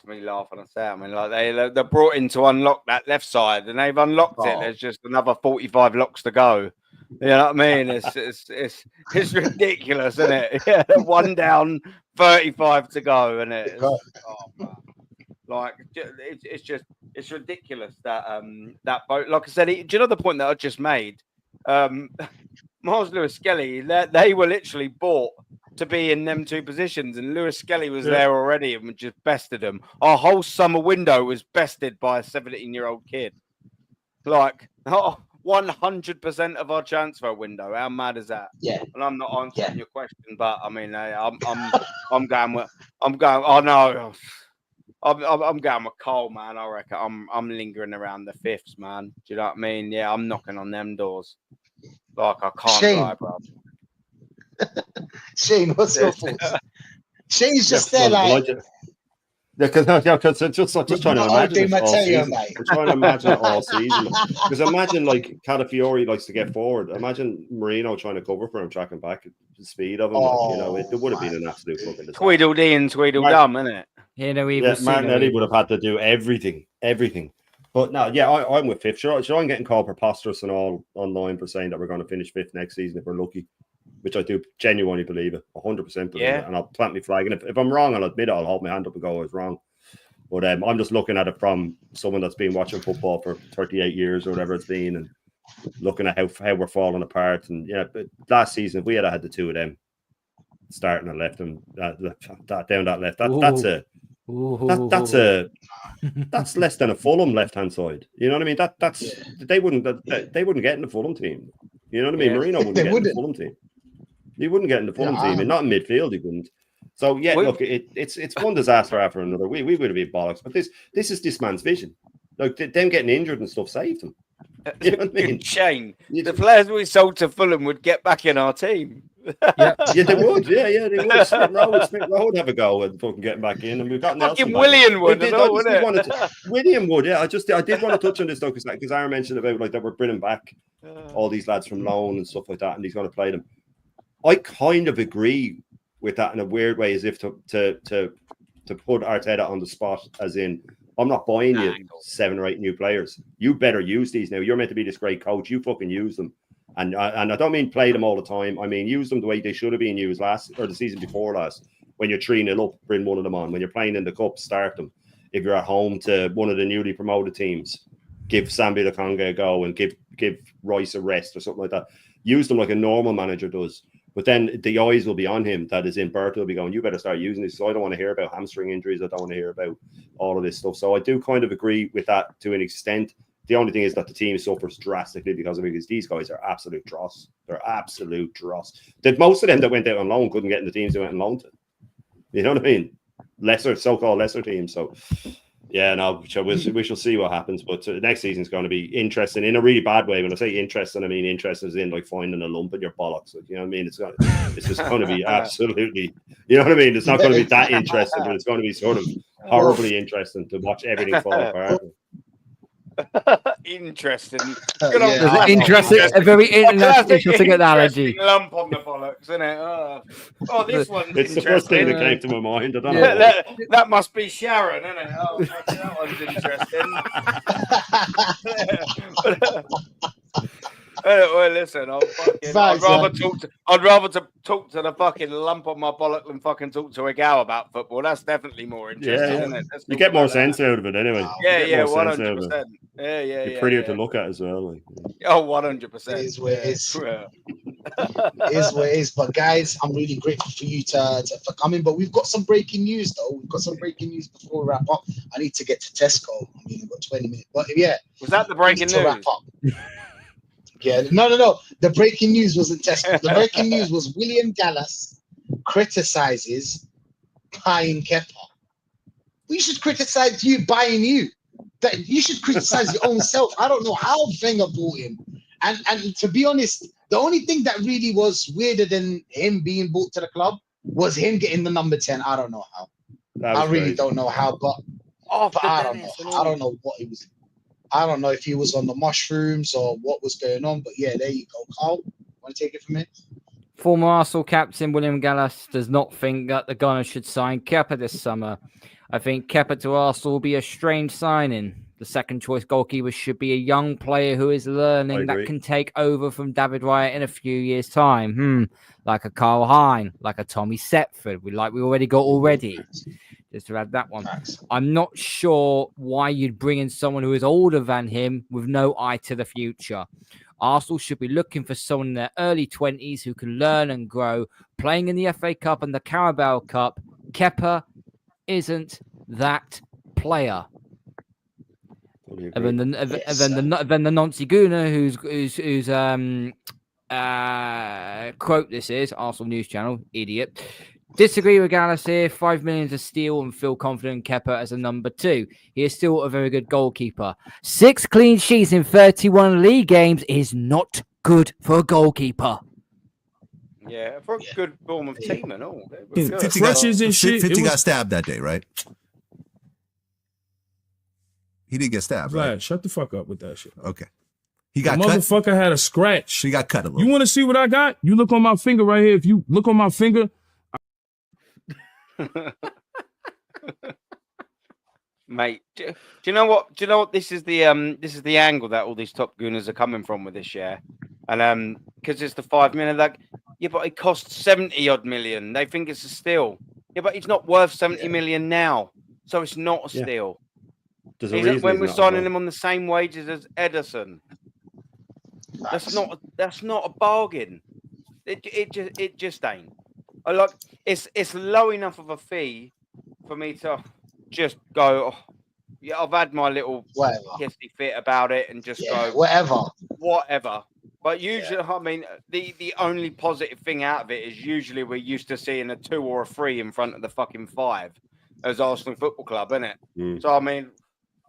me laugh when I say it. I mean, like they're brought in to unlock that left side, and they've unlocked it. There's just another 45 locks to go. You know what I mean? It's ridiculous, isn't it? Yeah, 1 down, 35 to go, and it's like it's ridiculous that that boat. Like I said, do you know the point that I just made? Miles Lewis-Skelly, they were literally bought to be in them 2 positions, and Lewis-Skelly was there already and just bested them. Our whole summer window was bested by a 17-year-old kid. Like 100% of our transfer window. How mad is that? Yeah. And I'm not answering your question, but I mean, I'm going. Oh no. I'm going with Cole, man. I reckon I'm lingering around the 5th, man. Do you know what I mean? Yeah, I'm knocking on them doors. Like I can't lie, bro. Shane, what's your thoughts? Shane's just there, like. Because I'm just trying to imagine it all season. I'm trying to imagine it all season. Because imagine like Calafiore likes to get forward. Imagine Marino trying to cover for him, tracking back at the speed of him. It would have been an absolute fucking disaster. Tweedledee and Tweedledum, isn't it? Martinelli would have had to do everything. But no, I'm with 5th. Sure, I'm getting called preposterous and all online for saying that we're going to finish 5th next season if we're lucky, which I do genuinely believe it, 100% believe it. And I'll plant my flag. And if I'm wrong, I'll admit it. I'll hold my hand up and go, I was wrong. But I'm just looking at it from someone that's been watching football for 38 years or whatever it's been, and looking at how we're falling apart. And but last season, if we had the 2 of them starting and left them down that left, that's less than a Fulham left-hand side. You know what I mean? They wouldn't get in the Fulham team. You know what I mean? Marino wouldn't get in the Fulham team. He wouldn't get in the Fulham team, and not in midfield. He wouldn't. So look, it's one disaster after another. We would have been bollocks, but this is this man's vision. Like them getting injured and stuff saved him. You know what I mean? Shane, the players we sold to Fulham would get back in our team. Yeah, they would. Yeah, they would. Smith Rowe would have a go and fucking getting back in, and we've got Nelson. William would. William would. Yeah, I did want to touch on this though, because Aaron mentioned about like that we're bringing back all these lads from loan and stuff like that, and he's going to play them. I kind of agree with that in a weird way, as if to put Arteta on the spot, as in, I'm not buying you 7 or 8 new players. You better use these now. You're meant to be this great coach. You fucking use them. And I don't mean play them all the time. I mean, use them the way they should have been used the season before last. When you're 3-0 up, bring one of them on. When you're playing in the cup, start them. If you're at home to one of the newly promoted teams, give Sambi Lokonga a go and give Rice a rest or something like that. Use them like a normal manager does. But then the eyes will be on him. That is in Berto will be going, you better start using this. So I don't want to hear about hamstring injuries. I don't want to hear about all of this stuff. So I do kind of agree with that to an extent. The only thing is that the team suffers drastically because of it, because these guys are absolute dross. They're absolute dross. Most of them that went out on loan couldn't get in the teams they went on loan to. You know what I mean? So-called lesser teams. So yeah, no, we shall see what happens. But the next season is going to be interesting in a really bad way. When I say interesting, I mean interesting as in like finding a lump in your bollocks. Like, you know what I mean? It's just going to be absolutely You know what I mean? It's not going to be that interesting, but it's going to be sort of horribly interesting to watch everything fall apart. Interesting. Interesting. A very interesting analogy. Lump on the bollocks, isn't it? Oh, this one's It's the first thing that came to my mind. I don't know. That must be Sharon, isn't it? Oh, that one's interesting. Well, listen, I'd rather talk to the fucking lump on my bollock than fucking talk to a gal about football. That's definitely more interesting, isn't it? You get more sense out of it anyway. Yeah, 100%. Yeah, You're prettier to look at as well. Like. Oh, 100%. It is what it is. It is what it is. But guys, I'm really grateful for you for coming. But we've got some breaking news, though. We've got some breaking news before we wrap up. I need to get to Tesco. I mean, we've got 20 minutes. But yeah, was that the breaking news? To wrap up. Yeah, no. The breaking news wasn't Tesco. The breaking news was William Gallas criticizes buying Kepa. We should criticize you buying you. That you should criticize your own self. I don't know how Wenger bought him. And to be honest, the only thing that really was weirder than him being brought to the club was him getting the number 10. I don't know how. I really don't know how, but I don't know. I don't know what he was. I don't know if he was on the mushrooms or what was going on, but yeah, there you go. Carl, want to take it from here? Former Arsenal captain William Gallas does not think that the Gunners should sign Kepa this summer. I think Kepa to Arsenal will be a strange signing. The second choice goalkeeper should be a young player who is learning that can take over from David Raya in a few years' time. Like a Karl Hein, like a Tommy Setford, we already got already. Just to add that one. I'm not sure why you'd bring in someone who is older than him with no eye to the future. Arsenal should be looking for someone in their early 20s who can learn and grow. Playing in the FA Cup and the Carabao Cup, Kepa isn't that player. And then the Nancy Gooner, who's quote this is Arsenal News Channel, idiot. Disagree with Gallas here. 5 million to steal and feel confident in Kepa as a number 2. He is still a very good goalkeeper. 6 clean sheets in 31 league games is not good for a goalkeeper. Yeah, for a good Bournemouth team and all. 50 got stabbed that day, right? He didn't get stabbed, right? Shut the fuck up with that shit. Okay. He got cut. Motherfucker had a scratch. He got cut a little. You want to see what I got? You look on my finger right here. If you look on my finger. Mate, do you know what? This is the angle that all these top gooners are coming from with this year, and because it's the 5 million. Like, yeah, but it costs 70 odd million. They think it's a steal. Yeah, but it's not worth 70 million now, so it's not a steal. When we're signing him on the same wages as Ederson, that's not a bargain. It just ain't. It's low enough of a fee for me to just go. Oh, yeah, I've had my little hissy fit about it and just go whatever. But usually, I mean, the only positive thing out of it is usually we're used to seeing a 2 or a 3 in front of the fucking 5 as Arsenal Football Club, isn't it? So I mean,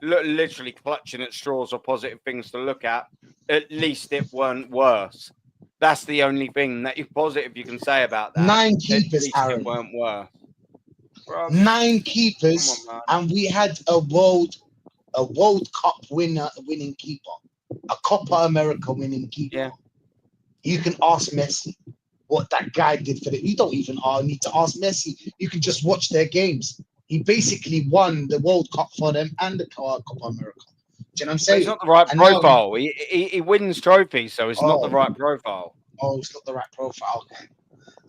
literally clutching at straws or positive things to look at. At least it weren't worse. That's the only thing that is positive you can say about that. 9 keepers, Aaron. It weren't worse. Bro, 9 keepers, and we had a World Cup winning keeper, a Copa America winning keeper. Yeah. You can ask Messi what that guy did for them. You don't even need to ask Messi. You can just watch their games. He basically won the World Cup for them and the Copa America. Do you know what I'm saying? It's not the right profile. He wins trophies, so it's not the right profile. Oh, it's not the right profile.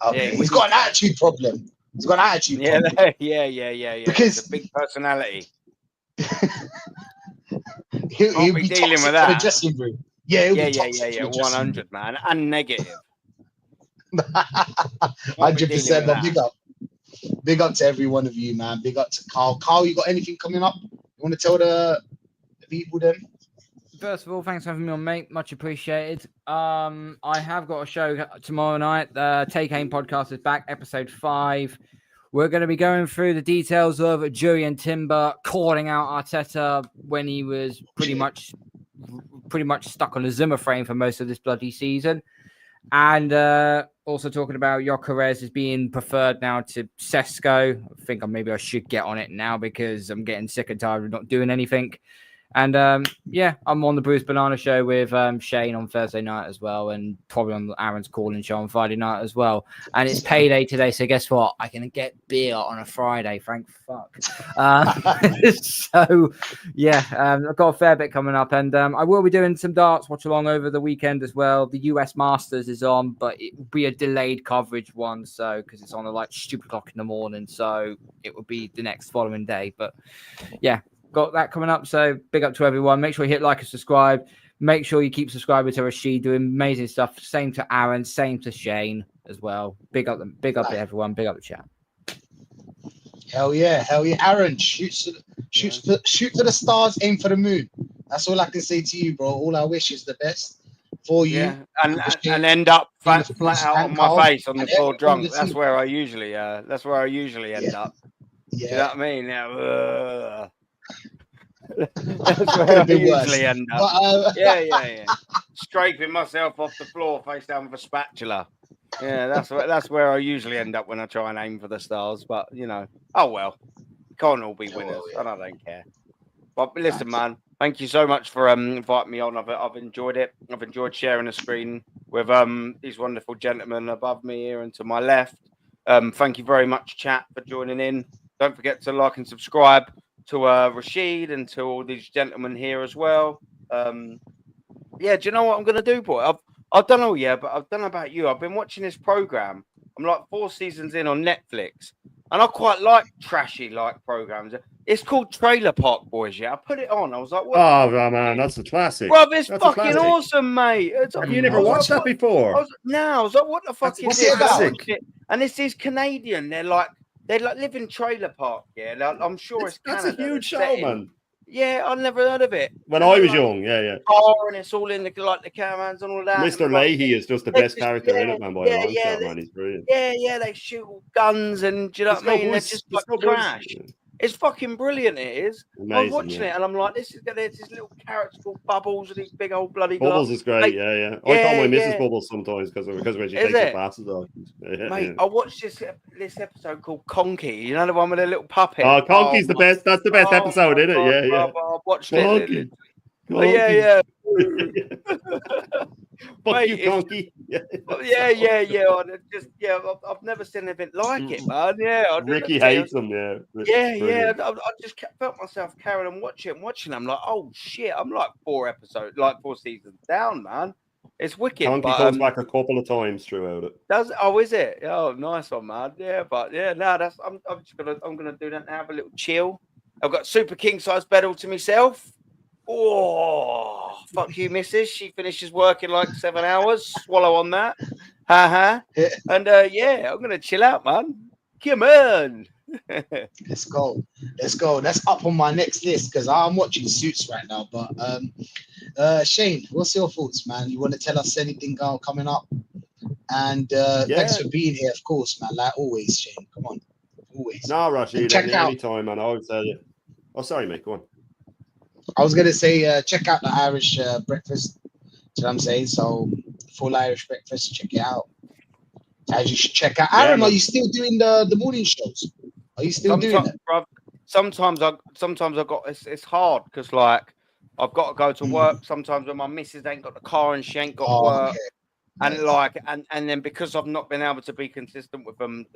Okay. Yeah, he's got an attitude problem. He's got an attitude problem. Yeah. Because it's a big personality. he'll be dealing with that. In the dressing room. Yeah, yeah. 100, man, and negative. 100%. But big up to every one of you, man. Big up to Carl. Carl, you got anything coming up? You want to tell the people then? First of all, thanks for having me on, mate. Much appreciated. I have got a show tomorrow night. The Take Aim podcast is back, episode 5. We're going to be going through the details of Jury and Timber calling out Arteta when he was pretty much stuck on a Zimmer frame for most of this bloody season. And also talking about Gyökeres is being preferred now to Sesko. I think maybe I should get on it now because I'm getting sick and tired of not doing anything. And I'm on the Bruce Banana show with Shane on Thursday night as well, and probably on Aaron's calling show on Friday night as well. And it's payday today, so guess what? I can get beer on a Friday. Thank fuck. So I've got a fair bit coming up, and I will be doing some darts watch along over the weekend as well. The US Masters is on, but it will be a delayed coverage one, so because it's on a stupid clock in the morning, so it will be the next following day. But yeah. Got that coming up, so big up to everyone. Make sure you hit like and subscribe. Make sure you keep subscribing to Rashid, doing amazing stuff. Same to Aaron, same to Shane as well. Big up them, big up to everyone, big up the chat. Hell yeah, Aaron, shoot for the stars, aim for the moon. That's all I can say to you, bro. All I wish is the best for you, and end up flat out on my face on the floor drunk. That's where I usually end up. Yeah. You know what I mean? Yeah. That's where I usually end up. But, yeah. Scraping myself off the floor face down with a spatula. Yeah, that's where I usually end up when I try and aim for the stars. But oh well, can't all be winners, and I don't care. But listen, man, thank you so much for inviting me on. I've enjoyed it. I've enjoyed sharing the screen with these wonderful gentlemen above me here and to my left. Thank you very much, chat, for joining in. Don't forget to like and subscribe to Rashid and to all these gentlemen here as well. Do you know what I'm going to do, boy? I don't know yet, but I don't know about you. I've been watching this program. I'm like 4 seasons in on Netflix, and I quite like trashy programs. It's called Trailer Park Boys. Yeah, I put it on. I was like, what? Oh man, that's a classic. Bro, it's fucking awesome, mate. Have you never watched that before? I was like, what the fuck is this? And this is Canadian. They live in trailer park, I'm sure it's Canada. That's a huge show, man. Yeah, I've never heard of it. When I was young, yeah. And it's all in the caravans and all that. Mr. Leahy is just the best character in it, man. By a long shot, man. He's brilliant. Yeah, they shoot guns and do you know what I mean? They're just trash. It's fucking brilliant. It is. Amazing, I was watching it and I'm like, there's this little character called Bubbles and these big old bloody Bubbles is great. I call my missus Bubbles sometimes because when she takes her glasses off. Mate, I watched this episode called Conky. You know the one with the little puppet. Oh, Conky's the best. That's the best episode, isn't it? Yeah. I watched it. Yeah. Fuck you, Conky. I've never seen anything like it, man. Yeah, Ricky hates them. I just felt myself carrying on watching. I'm like, oh shit, I'm like 4 seasons down, man. It's wicked. Conky comes back a couple of times throughout it. Is it? Oh, nice one, man. Yeah, but I'm gonna do that now. Have a little chill. I've got super king size bed all to myself. Oh, fuck you, missus. She finishes work in like 7 hours. Swallow on that. And I'm going to chill out, man. Come on. Let's go. That's up on my next list because I'm watching Suits right now. But Shane, what's your thoughts, man? You want to tell us anything coming up? And thanks for being here, of course, man. Like always, Shane. Come on. Always. No, Rashid, anytime, man. I always tell you. Oh, sorry, mate. Go on. I was gonna say check out the Irish breakfast. That's what I'm saying. So full Irish breakfast, check it out. As you should check out. Aaron, are you still doing the morning shows? Are you still doing it? Bro, sometimes I got it's hard because I've got to go to work. Sometimes when my missus ain't got the car and she ain't got work. Okay. And and then because I've not been able to be consistent with them,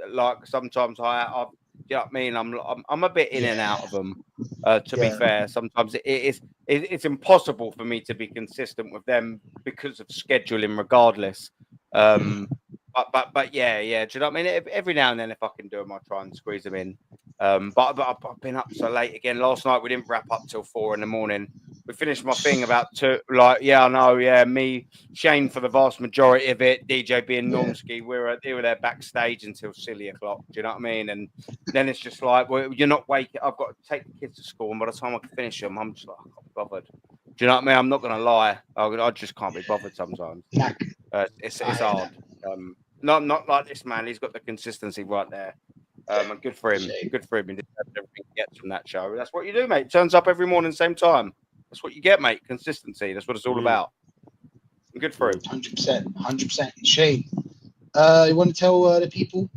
sometimes I you know what I mean? I'm a bit in and out of them. To be fair, sometimes it's impossible for me to be consistent with them because of scheduling, regardless. But yeah. Do you know what I mean? Every now and then, if I can do them, I try and squeeze them in. But I've been up so late again. Last night we didn't wrap up till 4 a.m. We finished my thing about 2. Me, Shane for the vast majority of it. DJ being Normski, we were there backstage until silly o'clock. Do you know what I mean? And then it's just like, well, you're not waking. I've got to take the kids to school, and by the time I can finish them, I'm just like, I can't be bothered. Do you know what I mean? I'm not gonna lie. I just can't be bothered sometimes. It's hard. Not like this man. He's got the consistency right there. And good for him. Good for him. He deserves everything he gets from that show. That's what you do, mate. Turns up every morning, same time. That's what you get, mate. Consistency. That's what it's all about. And good for him. 100%. Shane, You want to tell the people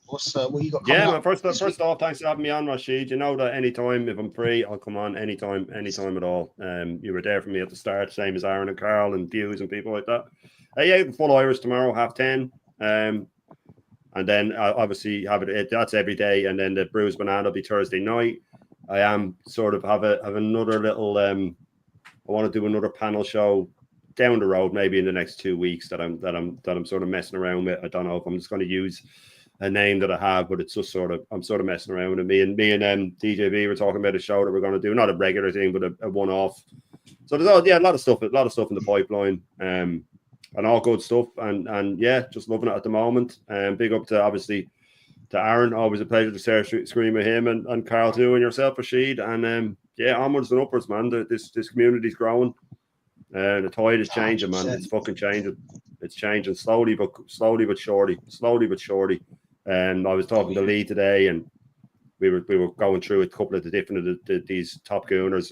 what you got coming Yeah, man. up First this week? off, thanks for having me on, Rashid. You know that anytime if I'm free, I'll come on anytime at all. You were there for me at the start, same as Aaron and Carl and Views and people like that. Yeah, the full Irish tomorrow, 10:30. And then obviously have it. That's every day, and then the Bruised Banana will be Thursday night. I am sort of have another little. I want to do another panel show down the road, maybe in the next 2 weeks. That I'm sort of messing around with. I don't know if I'm just going to use a name that I have, but it's just I'm sort of messing around with it. Me and DJB were talking about a show that we're going to do, not a regular thing, but a one-off. So there's a lot of stuff in the pipeline, and all good stuff. And yeah, just loving it at the moment. Big up to obviously to Aaron. Always a pleasure to share screen with him and Carl too, and yourself, Rashid. And yeah, onwards and upwards, man. This community's growing. The tide is changing, man. It's fucking changing. It's changing slowly but surely. And I was talking to Lee today, and we were going through a couple of the different these top gooners,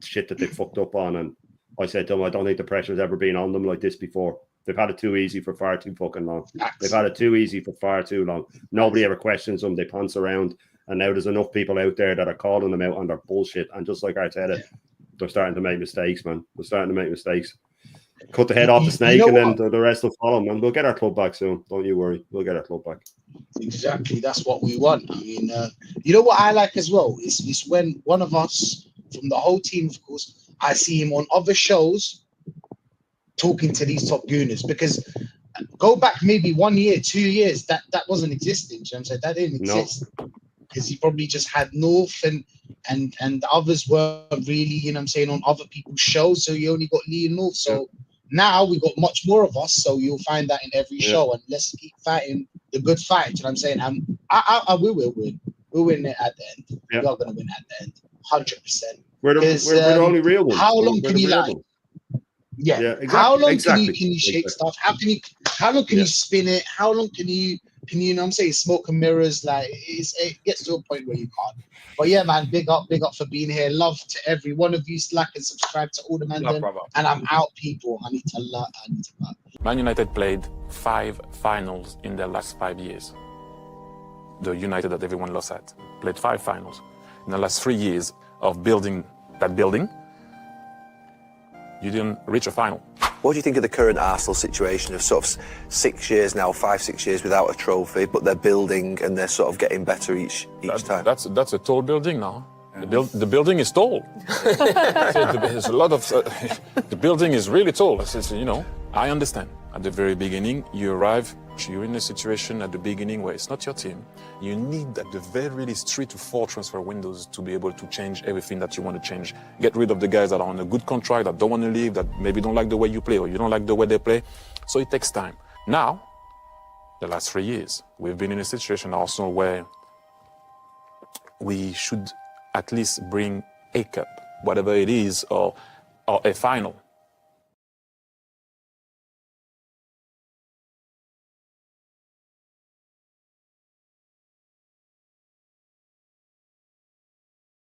shit that they fucked up on, and I said to them, I don't think the pressure has ever been on them like this before. They've had it too easy for far too fucking long. They've had it too easy for far too long. Nobody ever questions them. They ponce around, and now there's enough people out there that are calling them out on their bullshit. And just like Arteta, they're starting to make mistakes, man. They're starting to make mistakes. Cut the head off the snake, and then the rest will follow, man. We'll get our club back soon. Don't you worry. We'll get our club back. Exactly. That's what we want. I mean, you know what I like as well is when one of us from the whole team, of course, I see him on other shows talking to these top gooners, because go back maybe 1 year, 2 years, that wasn't existing. You know what I'm saying? That didn't exist. Because he probably just had North and the others weren't really, you know what I'm saying, on other people's shows. So you only got Lee and North. So now we got much more of us. So you'll find that in every show. And let's keep fighting the good fight. You know what I'm saying? We will win. We'll win it at the end. We are going to win at the end. 100%. We're the only real ones. How long can you like? Yeah. Exactly. How long can you shake stuff? How long can you spin it? How long can you know what I'm saying, smoke and mirrors? Like it gets to a point where you can't. But yeah, man, big up for being here. Love to every one of you. Like and subscribe to all the man. And I'm out, people. I need to learn. Man United played 5 finals in their last 5 years. The United that everyone lost at played 5 finals in the last 3 years of building that building. You didn't reach a final. What do you think of the current Arsenal situation of sort of 6 years now, 5-6 years without a trophy, but they're building and they're sort of getting better each time? That's a tall building now. The building is tall. There's a lot of the building is really tall. You know, I understand. At the very beginning, you arrive, you're in a situation at the beginning where it's not your team. You need at the very least 3 to 4 transfer windows to be able to change everything that you want to change. Get rid of the guys that are on a good contract, that don't want to leave, that maybe don't like the way you play or you don't like the way they play. So it takes time. Now, the last 3 years, we've been in a situation also where we should at least bring a cup, whatever it is, or a final.